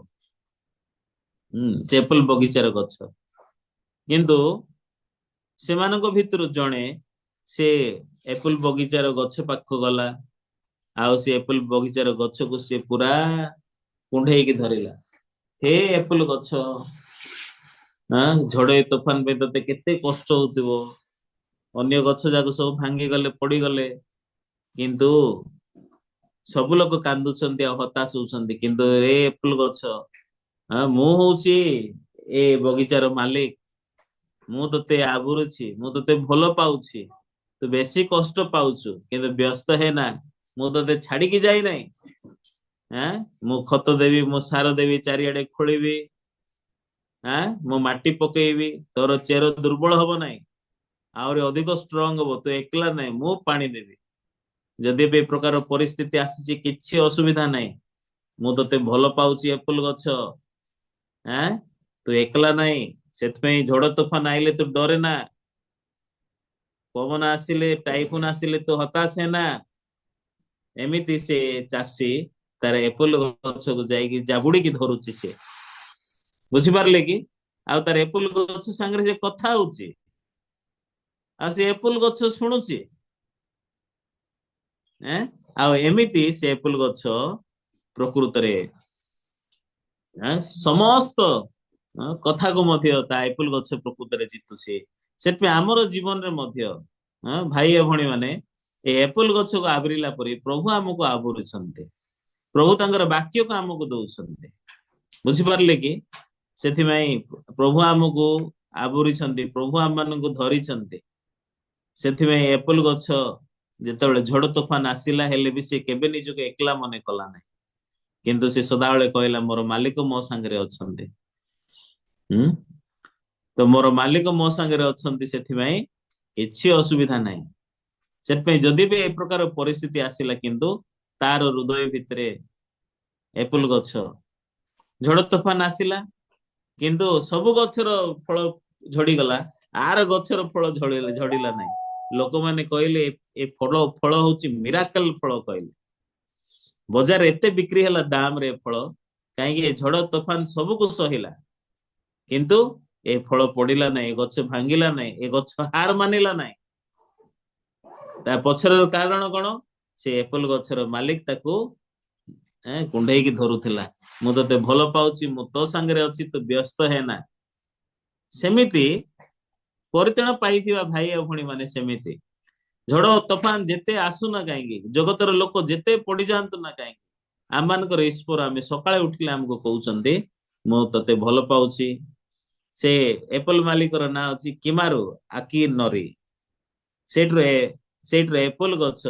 ଚେପଲ ବଗିଚାର ଗଛ। କିନ୍ତୁ ସେମାନଙ୍କ ଭିତରୁ ଜଣେ ସେ ଏପଲ ବଗିଚାର ଗଛ ପାଖକୁ ଗଲା, ଆଉ ସେ ଏପଲ ବଗିଚାର ଗଛକୁ ସେ ପୁରା କୁଣ୍ଢେଇକି ଧରିଲା। ହେ ଏପଲ ଗଛ, ଝଡେ ତୋଫାନ ପାଇଁ ତତେ କେତେ କଷ୍ଟ ହଉଥିବ। ଅନ୍ୟ ଗଛ ଯାକ ସବୁ ଭାଙ୍ଗିଗଲେ, ପଡିଗଲେ, କିନ୍ତୁ ସବୁ ଲୋକ କାନ୍ଦୁଛନ୍ତି ଆଉ ହତାଶ ହଉଛନ୍ତି, କିନ୍ତୁ ଏ ଏପଲ ଗଛ, ମୁଁ ହଉଛି ଏ ବଗିଚାର ମାଲିକ, ମୁଁ ତତେ ଆବୁରୁଛି, ମୁଁ ତତେ ଭଲ ପାଉଛି, ତୁ ବେଶୀ କଷ୍ଟ ପାଉଛୁ କିନ୍ତୁ ବ୍ୟସ୍ତ ହେ ନା, ମୁଁ ତତେ ଛାଡିକି ଯାଇନାହିଁ। ଆଁ ମୁଁ ଖତ ଦେବି, ମୁଁ ସାର ଦେବି, ଚାରିଆଡେ ଖୋଳିବି, ମୁଁ ମାଟି ପକେଇବି, ତୋର ଚେର ଦୁର୍ବଳ ହବ ନାହିଁ, ଆହୁରି ଅଧିକ ଷ୍ଟ୍ରଙ୍ଗ ହବ, ତୁ ଏକଲା ନାହିଁ, ମୁଁ ପାଣି ଦେବି। ଯଦି ବି ଏ ପ୍ରକାର ପରିସ୍ଥିତି ଆସିଛି କିଛି ଅସୁବିଧା ନାହିଁ, ମୁଁ ତତେ ଭଲ ପାଉଛି ଏପଲ ଗଛ। ଆଁ ତୁ ଏକଲା ନାହିଁ, ସେଥିପାଇଁ ଝଡ ତୋଫାନ ଆଇଲେ ତୁ ଡରେ ନା, ପବନ ଆସିଲେ ଟାଇଫୁନ ଆସିଲେ ତୁ ହତାଶ ହେ ନା। ଏମିତି ସେ ଚାଷୀ ତାର ଏପଲ ଗଛକୁ ଯାଇକି ଜାବୁଡିକି ଧରୁଛି ସେ, ବୁଝିପାରିଲେ କି? ଆଉ ତାର ଏପଲ ଗଛ ସାଙ୍ଗରେ ସେ କଥା ହଉଛି, ଆଉ ସେ ଏପଲ ଗଛ ଶୁଣୁଛି। ଏଁ ଆଉ ଏମିତି ସେ ଏପଲ ଗଛ ପ୍ରକୃତରେ ସମସ୍ତ କଥାକୁ ମଧ୍ୟ ତା ଏପଲ ଗଛ ପ୍ରକୃତରେ ଜିତୁଛି। ସେଥିପାଇଁ ଆମର ଜୀବନରେ ମଧ୍ୟ ଭାଇ ଓ ଭଉଣୀ ମାନେ ଏ ଏପଲ ଗଛକୁ ଆବରିଲା ପରି ପ୍ରଭୁ ଆମକୁ ଆବୁରୁଛନ୍ତି। ପ୍ରଭୁ ତାଙ୍କର ବାକ୍ୟକୁ ଆମକୁ ଦଉଛନ୍ତି, ବୁଝିପାରିଲେ କି? ସେଥିପାଇଁ ପ୍ରଭୁ ଆମକୁ ଆବୁରିଛନ୍ତି, ପ୍ରଭୁ ଆମ ମାନଙ୍କୁ ଧରିଛନ୍ତି। ସେଥିପାଇଁ ଏପଲ ଗଛ ଯେତେବେଳେ ଝଡ ତୋଫାନ ଆସିଲା ହେଲେ ବି ସେ କେବେ ନିଜକୁ ଏକଲା ମନେ କଲା ନାହିଁ, କିନ୍ତୁ ସେ ସଦାବେଳେ କହିଲା ମୋର ମାଲିକ ମୋ ସାଙ୍ଗରେ ଅଛନ୍ତି। ହୁଁ ତ ମୋର ମାଲିକ ମୋ ସାଙ୍ଗରେ ଅଛନ୍ତି, ସେଥିପାଇଁ କିଛି ଅସୁବିଧା ନାହିଁ। ସେଥିପାଇଁ ଯଦି ବି ଏ ପ୍ରକାର ପରିସ୍ଥିତି ଆସିଲା, କିନ୍ତୁ ତାର ହୃଦୟ ଭିତରେ ଏପଲ ଗଛ, ଝଡ ତୋଫାନ ଆସିଲା କିନ୍ତୁ ସବୁ ଗଛର ଫଳ ଝଡିଗଲା, ଆର ଗଛର ଫଳ ଝଡିଲା ନାହିଁ। ଲୋକମାନେ କହିଲେ ଏ ଫଳ ଫଳ ହଉଛି ମିରାକଲ ଫଳ କହିଲେ। ବଜାର ଏତେ ବିକ୍ରି ହେଲା ଦାମ ରେ ଫଳ, କାହିଁକି? ଏ ଝଡ ତୋଫାନ ସବୁକୁ ସହିଲା, କିନ୍ତୁ ଏ ଫଳ ପଡିଲା ନାହିଁ, ଏ ଗଛ ଭାଙ୍ଗିଲା ନାହିଁ, ଏ ଗଛ ହାର ମାନିଲା ନାହିଁ। ତା ପଛର କାରଣ କଣ? ସେ ଏପଲ ଗଛର ମାଲିକ ତାକୁ କୁଣ୍ଢେଇକି ଧରୁଥିଲା, ମୁଁ ତତେ ଭଲ ପାଉଛି, ମୁଁ ତୋ ସାଙ୍ଗରେ ଅଛି, ତୁ ବ୍ୟସ୍ତ ହେ ନା। ସେମିତି ପରିତ୍ରାଣ ପାଇଥିବା ଭାଇ ଆଉ ଭଉଣୀ ମାନେ, ସେମିତି ଝଡ ତୋଫାନ ଯେତେ ଆସୁନା କାହିଁକି, ଜଗତର ଲୋକ ଯେତେ ପଡିଯାଆନ୍ତୁ ନା କାହିଁକି, ଆମମାନଙ୍କର ଈଶ୍ୱର ଆମେ ସକାଳେ ଉଠିଲେ ଆମକୁ କହୁଛନ୍ତି ମୁଁ ତତେ ଭଲ ପାଉଛି। ସେ ଏପଲ ମାଲିକର ନାଁ ଅଛି କିମାରୁ ଆକି ନରି। ସେଇଠୁ ସେଇଠୁ ଏପଲ ଗଛ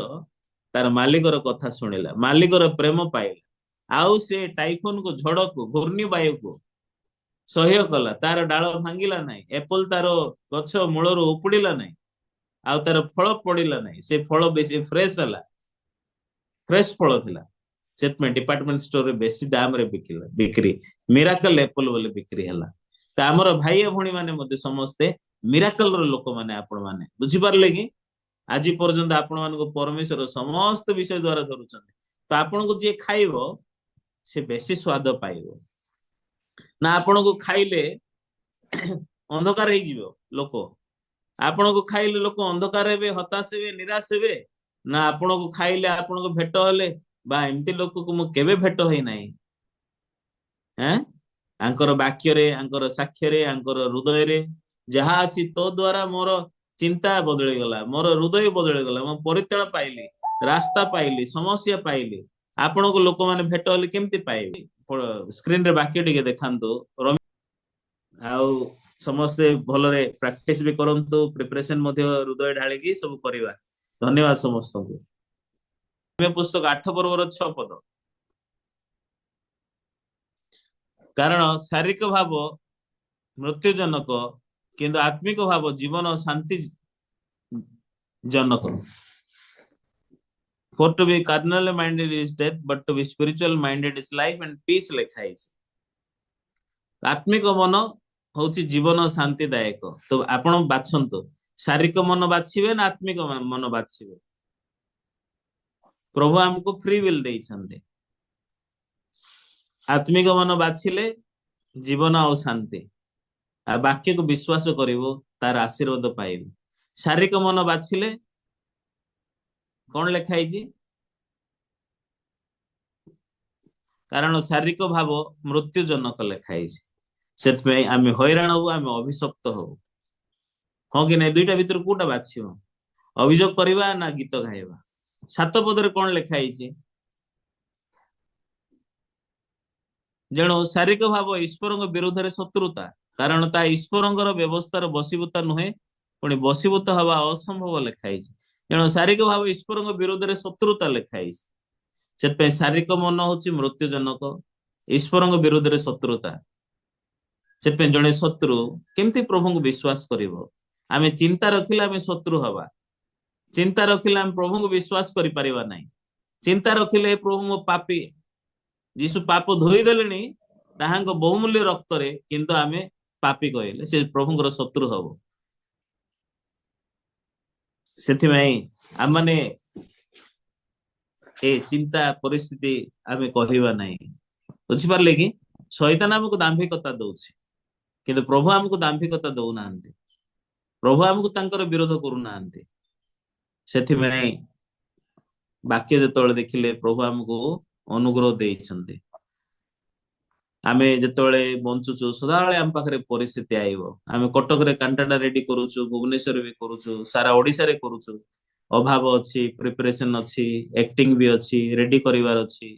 ତାର ମାଲିକର କଥା ଶୁଣିଲା, ମାଲିକର ପ୍ରେମ ପାଇଲା, ଆଉ ସେ ଟାଇଫୋନକୁ, ଝଡକୁ, ଘୂର୍ଣ୍ଣି ବାୟୁକୁ ସହ୍ୟ କଲା। ତାର ଡାଳ ଭାଙ୍ଗିଲା ନାହିଁ, ଏପଲ ତାର ଗଛ ମୂଳରୁ ଉପୁଡିଲା ନାହିଁ, ଆଉ ତାର ଫଳ ପଡିଲା ନାହିଁ। ସେ ଫଳ ବେଶୀ ଫ୍ରେଶ ହେଲା, ଫ୍ରେଶ ଫଳ ଥିଲା। ସେଥିପାଇଁ ଡିପାର୍ଟମେଣ୍ଟ ଷ୍ଟୋରରେ ବେଶୀ ଦାମରେ ବିକ୍ରି, ମିରାକଲ ଏପଲ ବୋଲି ବିକ୍ରି ହେଲା। ତ ଆମର ଭାଇ ଓ ଭଉଣୀ ମାନେ ମଧ୍ୟ ସମସ୍ତେ ମିରାକଲର ଲୋକମାନେ, ଆପଣ ମାନେ ବୁଝିପାରିଲେ କି? ଆଜି ପର୍ଯ୍ୟନ୍ତ ଆପଣ ମାନଙ୍କୁ ପରମେଶ୍ୱର ସମସ୍ତ ବିଷୟ ଦ୍ଵାରା ଧରୁଛନ୍ତି। ତ ଆପଣଙ୍କୁ ଯିଏ ଖାଇବ ସେ ବେଶୀ ସ୍ୱାଦ ପାଇବ ନା? ଆପଣଙ୍କୁ ଖାଇଲେ ଅନ୍ଧକାର ହେଇଯିବ ଲୋକ, ଆପଣଙ୍କୁ ଖାଇଲେ ଲୋକ ଅନ୍ଧକାର ହେବେ, ହତାଶ ହେବେ, ନିରାଶ ହେବେ, ନା ଆପଣଙ୍କୁ ଖାଇଲେ, ଆପଣଙ୍କୁ ଭେଟ ହେଲେ, ବା ଏମିତି ଲୋକକୁ ମୁଁ କେବେ ଭେଟ ହେଇନାହିଁ। ଆଁ ଆଙ୍କର ବାକ୍ୟରେ, ଆଙ୍କର ସାକ୍ଷ୍ୟରେ, ଆଙ୍କର ହୃଦୟରେ ଯାହା ଅଛି, ତୋ ଦ୍ଵାରା ମୋର ଚିନ୍ତା ବଦଳିଗଲା, ମୋର ହୃଦୟ ବଦଳିଗଲା, ମୁଁ ପରିତ୍ରାଣ ପାଇଲି, ରାସ୍ତା ପାଇଲି, ସମସ୍ୟା ପାଇଲି। ଆପଣଙ୍କୁ ଲୋକମାନେ ଭେଟ ହେଲେ କେମିତି ପାଇବେ? ସ୍କ୍ରିନରେ ବାକ୍ୟ ଟିକେ ଦେଖାନ୍ତୁ। ଆଉ ସମସ୍ତେ ଭଲରେ ପ୍ରାକ୍ଟିସ ବି କରନ୍ତୁ, ପ୍ରିପାରେସନ ମଧ୍ୟ ହୃଦୟ ଢାଳିକି ସବୁ କରିବା। ଧନ୍ୟବାଦ ସମସ୍ତଙ୍କୁ। ପୁସ୍ତକ 8 ପର୍ବର 6 ପଦ। କାରଣ ଶାରୀରିକ ଭାବ ମୃତ୍ୟୁଜନକ, କିନ୍ତୁ ଆତ୍ମିକ ଭାବ ଜୀବନ ଓ ଶାନ୍ତି ଜନକ। For to be carnally minded is death, but to be spiritual minded is life and peace ଲେଖା ହେଇଛି। ଆତ୍ମିକ ମନ ହଉଛି ଜୀବନ ଶାନ୍ତିଦାୟକ। ତ ଆପଣ ବାଛନ୍ତୁ, ଶାରୀରିକ ମନ ବାଛିବେ ନା ଆତ୍ମିକ ମନ ବାଛିବେ? ପ୍ରଭୁ ଆମକୁ ଫ୍ରି ୱିଲ ଦେଇଛନ୍ତି। ଆତ୍ମିକ ମନ ବାଛିଲେ ଜୀବନ ଆଉ ଶାନ୍ତି, ଆଉ ବାକ୍ୟକୁ ବିଶ୍ୱାସ କରିବୁ, ତାର ଆଶୀର୍ବାଦ ପାଇବୁ। ଶାରୀରିକ ମନ ବାଛିଲେ କଣ ଲେଖା ହେଇଛି? କାରଣ ଶାରୀରିକ ଭାବ ମୃତ୍ୟୁଜନକ ଲେଖା ହେଇଛି। ସେଥିପାଇଁ ଆମେ ହଇରାଣ ହବୁ, ଆମେ ଅଭିଶପ୍ତ ହବୁ। ହଁ କି ନାଇଁ? ଦୁଇଟା ଭିତରୁ କୋଉଟା ବାଛିବ? ଅଭିଯୋଗ କରିବା ନା ଗୀତ ଗାଇବା? 7 ପଦରେ କଣ ଲେଖା ହେଇଛି? जेणु शारीरिक भाव ईश्वर विरोध में शत्रुता कारण ता ईश्वर व्यवस्थार बसीभूता नुहे पुणी बसीभूत हवा असंभव लिखाई जेणु शारीरिक भाव ईश्वर विरोध में शत्रुता लिखाई से शारीरिक मन हूँ मृत्युजनक ईश्वर विरोध में शत्रुता से जड़े शत्रु केमती प्रभु को विश्वास करिवो आमे चिंता रखिले आमे शत्रु हवा चिंता रखिले आमे प्रभु को विश्वास करि परिबा नाही चिंता रखिले प्रभु मो पापी जीसु पाप धोई देलेनी ताहांको बहुमूल्य रक्त रे किंतु आमे पापी कहले से प्रभुଙ୍କର शत्रु हबो सेथि में आम माने ए चिंता परिस्थिति आमे कहिबा नाही बुझि पारले कि शैतान हमको दांभिकता दउछि किंतु प्रभु हमको दांभिकता दउ नांती प्रभु हमको तांकर विरोध करू नांती सेथि में वाक्य जेतବେଳେ देखिले प्रभु हमको अनुग्रह देइछन्ते आमे जेतବେଳେ बंचुछु सदाळे आम पाखरे परिस्थिति आइबो आमे कटक रे कांटाडा रेडी करूछु भुवनेश्वर भी करूछु सारा ओडिसा रे करूछु अभाव अछि प्रिपरेशन अछि एक्टिंग भी अछि रेडी करिवार अछि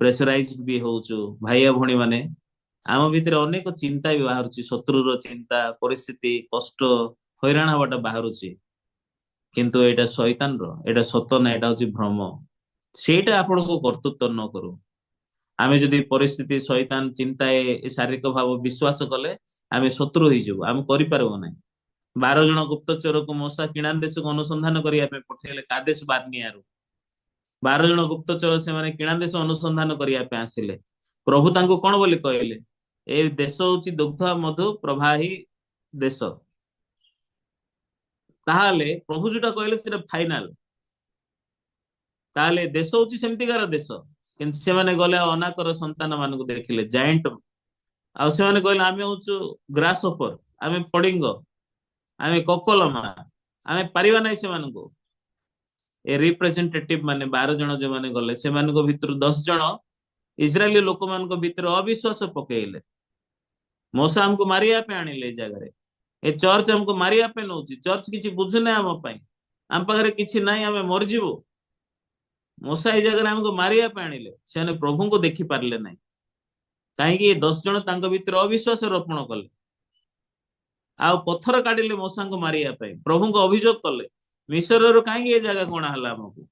प्रेशराइज्ड भी होउछु भाइया भणी माने आम भितर अनेक चिंता भी बाहरुछि शत्रुर चिंता परिस्थिति कष्ट हैराण हवाटा बाहरुछि किंतु एटा शैतान रो एटा सत ना एटा होछि भ्रम सेटा आपनको कर्तृत्व न करू आमे जदि परिस्थिति शैतान चिंता ए शारीरिक भाव विश्वास कले आमे शत्रु होई जबो आमे करि पारबो नै 12 जण गुप्तचर को मोसा किणा देश को अनुसंधान करिया पे पठेले कादेश बार्नियारु 12 जण गुप्तचर से माने किणा देश अनुसंधान करिया पे आसिले प्रभु तांको कोन बोली कहले ए देश होची दुग्ध मधु प्रवाही देश ताहाले प्रभु जोटा कहले सेटा फाइनल ताहाले देश होची सेमतिकार देश किंतु से माने गले अनाकर संतान मान को देखिले जायंट आ से माने कहले आमे होचु ग्रास ऑफर आमे पडिंग आमे कोकोलमा आमे परिवा नै से मान को ए रिप्रेजेंटेटिव माने 12 जण जे माने गले से मान को भितर 10 जण इस्राएली लोक मान को भितर अविश्वास पकेइले मोसा हमको मारिया पे आनिले जगह रे ए चर्च हमको मारिया पे नउची चर्च किछि बुझु नै हम पई हम पाखरे किछि नै हमें मर जिवो मोसा ए जगह हमको मारिया पे आनिले सेने प्रभु को देखि पारले नै काहे कि 10 जण तांको भितर अविश्वास रोपण कले आ पत्थर काढिले मोसा को मारिया पे प्रभु को अभियोग कले मिस्र रो काहे ए जगह कोना हला हमको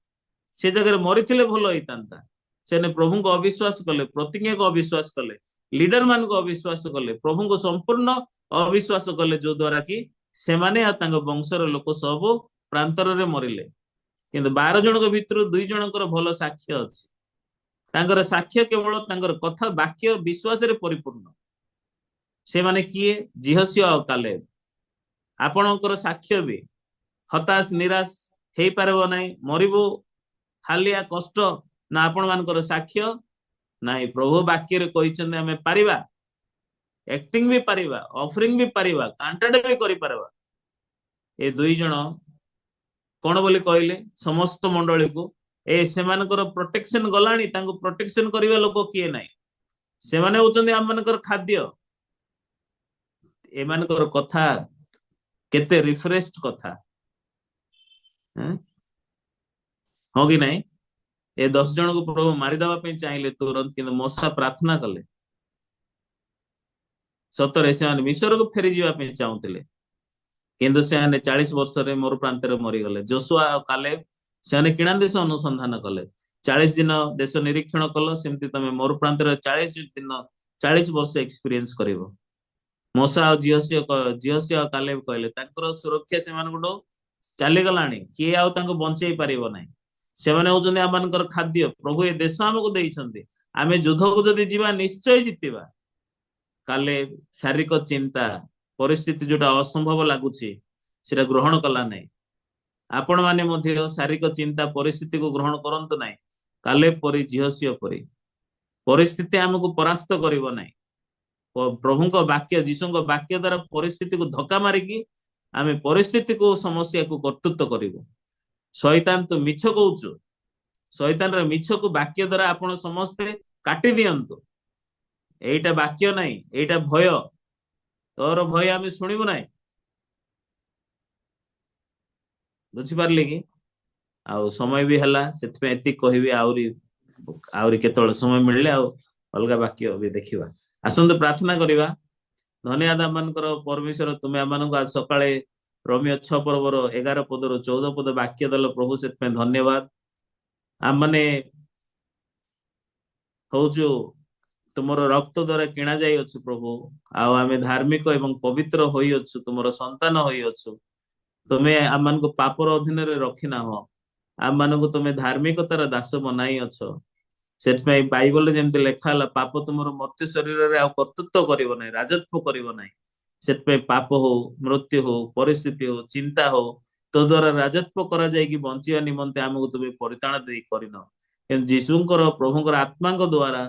से जगह मरिथिले भलो होइतांता सेने प्रभु को अविश्वास कले प्रतिज्ञा को अविश्वास कले लीडर मान को अविश्वास कले प्रभु को संपूर्ण अविश्वास कले जो द्वारा कि से माने आ तांग वंशर लोक सब प्रांतर रे मरिले किंतु 12 जण को भितर 2 जणकर भलो साक्ष्य अछि तांकर साक्ष्य केवल तांकर कथा वाक्य विश्वास रे परिपूर्ण से माने किए जिहसिया और कालेब आपणकर साक्ष्य भी हताश निराश हेई पारबो नै मरिबो हालिया कष्ट ना आपण मानकर साक्ष्य नाही प्रभु वाक्य रे कहिछन हमें पारिबा एक्टिंग भी पारिबा ऑफरिंग भी पारिबा कांटाडे भी करि पारबा ए 2 जण कोन बोली कहले समस्त मंडली को ए सेमानकर प्रोटेक्शन गलानी तांको प्रोटेक्शन करिवा लोक किए नाही से माने होचंदी हम मानकर खाद्य ए मानकर कथा केते रिफ्रेश्ड कथा हो कि नहीं ए 10 जण को प्रभु मारी दवा पे चाहिए तुरंत किंतु मोसा प्रार्थना कले सतरे से माने मिस्र को फेरी जीवा पे चाहुतिले किंतु से माने 40 वर्ष रे मोर प्रांत रे मरी गले जोशुआ और कालेब से माने किणा देश अनुसंधान कले 40 दिन देश निरीक्षण कलो सेमति तमे मोर प्रांत रे 40 दिन 40 वर्ष एक्सपीरियंस करिवो मोसा और जिहसिया और कालेब कहले तांकर सुरक्षा से मानगडो चाली गलानी किए आउ तांको बंचेई पारिबो नाही से माने होचंदी आमानकर खाद्य प्रभु ए देश हमको देइछन्ते आमे युद्ध को जदी जीवा निश्चय जितिबा काले शारीरिक चिंता परिस्थिति जोटा असंभव लागुछि सेटा ग्रहण कला नै आपण माने मध्ये शारीरिक चिंता परिस्थिति को ग्रहण करंत नै काले परि जिहसिया परि परिस्थिति हमको परास्त करिवो नै प्रभु को वाक्य जीसु को वाक्य द्वारा परिस्थिति को धक्का मारिकी आमे परिस्थिति को समस्या को कर्तृत्व करिवो शैतान तो मिछ कहउछु शैतान रे मिछ को वाक्य द्वारा आपण समस्ते काटी दियंतु एटा वाक्य नै एटा भय तोर भय आमे सुनिबो नै बुझी पारले कि आउ समय भी हला सेत पे एति कहबी आउरी आउरी केतळ समय मिलले आउ अलगा वाक्य भी देखिबा। आसंतु प्रार्थना करिबा। धन्यवाद आमनकर परमेश्वर, तुमे आमनक आज सकाळे रोमियो 6 पर्वर 11 पदर 14 पद वाक्य दल प्रभु, से धन्यवाद। आम माने हौचु तुमर रक्त द्वारा किणा जाई अछि प्रभु, आमे धार्मिक एवं पवित्र होई अछु, तुमर संतान होई अछु। तुमे आम को पापर अधीन रे रखी ना हो, आम मान को तुमे धार्मिकतार दास बनाई अछ। से बाइबल जेमती लेखा हला, पाप तुमर मर्त्य शरीर रे आ कर्तृत्व करिवो नै, राजत्व करिवो नै। से पाप हो, मृत्यु हो, परिस्थिति हो, चिंता हो, तो द्वारा राजत्व करा जाय कि बंचिया निमंते आमको तुमे परिताण देई करिनो। किंतु जीशुंकर प्रभुंकर आत्मांक द्वारा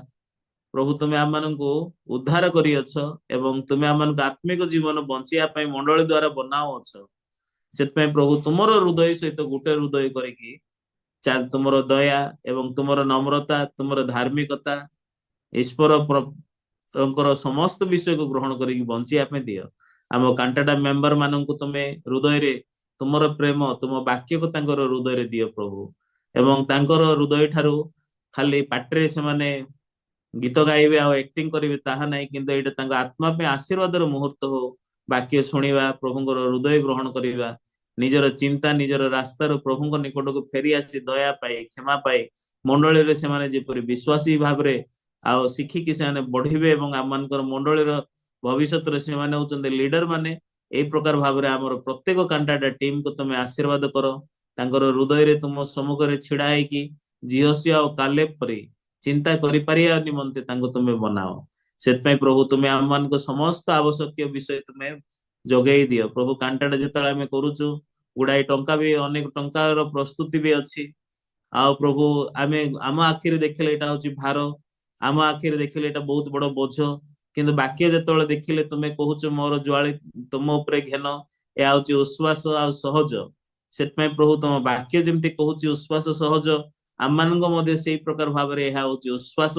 प्रभु तुमे आम मानू उद्धार करियछ, एवं तुमे आम मानक आत्मिक जीवन बंचिया पई मंडली द्वारा बनाओ अछ। सेतपई प्रभु तुमर हृदय सहित गोटे हृदय करिकी तुमर दया एवं तुमर नम्रता, तुमर धार्मिकता, ईश्वर समस्त विषय को ग्रहण करिकी बंचिया पे दियो। आम कांटाटा मेंबर मानू तुमे हृदय रे तुमर प्रेम, तुम वाक्य को तांकर हृदय रे दियो प्रभु। एवं तांकर हृदय ठारू खाली पाटरे से माने गीत गाइबे आ एक्टिंग करिवे ताहा नाही, किंतु एटा तांग आत्मा पे आशीर्वादर मुहूर्त हो। वाक्य सुनिबा, प्रभुंकर हृदय ग्रहण करिबा, निजर चिंता निजर रास्तार प्रभुंक निकट को फेरी आसी दया पाई क्षमा पाई मंडली रे से माने जेपरि विश्वासी भाबरे आ शिखिकी से माने बढ़िबे, एवं आम मानकर मंडली रो भविष्यत रे से माने होचंदे लीडर माने। एई प्रकार भाबरे हमर प्रत्येक कांटाटा टीम को तुमे आशीर्वाद करो। तांकर हृदय रे तुम सम्मुख रे छिड़ा हेकी जियोसिया और कालेब परी चिंता करि पारिया निमंते तांको तुमे बनाओ। सेतपई प्रभु तुमे आम मान को समस्त आवश्यक विषय तुमे जोगेई दियो प्रभु। कांटाटा जेतळे आमे करूछु, गुडाई टंका भी अनेक टंकार प्रस्तुति भी अछि। आ प्रभु आमे आम आखिरे देखिले एटा होची भार, आम आखिरे देखिले एटा बहुत बड़ बोझ, किंतु बाक्य जेतळे देखिले तुमे कहूछु मोर ज्वाली तुम उपरे घेन, ए होची उश्वास आ सहज। सेतपई प्रभु तुम वाक्य जेमति कहूची उश्वास सहज, आम मानक मध्ये सेई प्रकार भाबरे एहा होची उश्वास,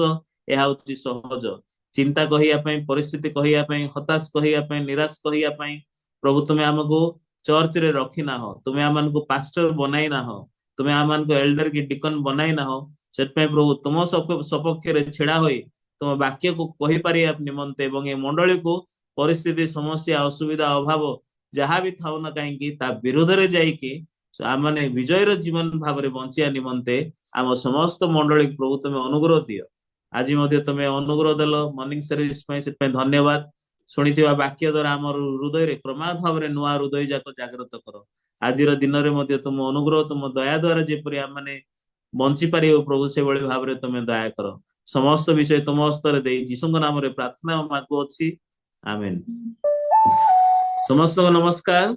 एहा होची सहज। चिंता कहिया पई, परिस्थिति कहिया पई, हताश कहिया पई, निराश कहिया पई प्रभु तुमे हमको चर्च रे रखी ना हो, तुमे हमको पास्टर बनाई ना हो, तुमे हमको एल्डर की डिकन बनाई ना हो। सेतपई प्रभु तुम सपक्ष रे छिड़ा होई तुम वाक्य को कहि पारिया निमंते, एवं ए मंडली को परिस्थिति समस्या असुविधा अभाव जहां भी थाउ ना कहीं ता विरोध रे जाई कि आम माने विजयर जीवन भाबरे बंचिया निमंते आम समस्त मंडली प्रभु तुमे अनुग्रह दियो। आज मध्य तुमे अनुग्रह देल मॉर्निंग सर्विस पई, से धन्यवाद। शुणिथिबा वाक्य द्वारा आम हृदय रे क्रमागत भाबरे नुआ हृदय जाक जागृत करो। आजिर दिन रे मध्य तुम अनुग्रह तुम दया द्वारा जेपरि आम माने बंची पारियो प्रभु, से भली भाबरे तुमे दया करो। समस्त विषय तुम हस्ତରେ देई यीशुଙ୍କ नाम रे प्रार्थना मागु अछि, आमेन। समस्त को नमस्कार।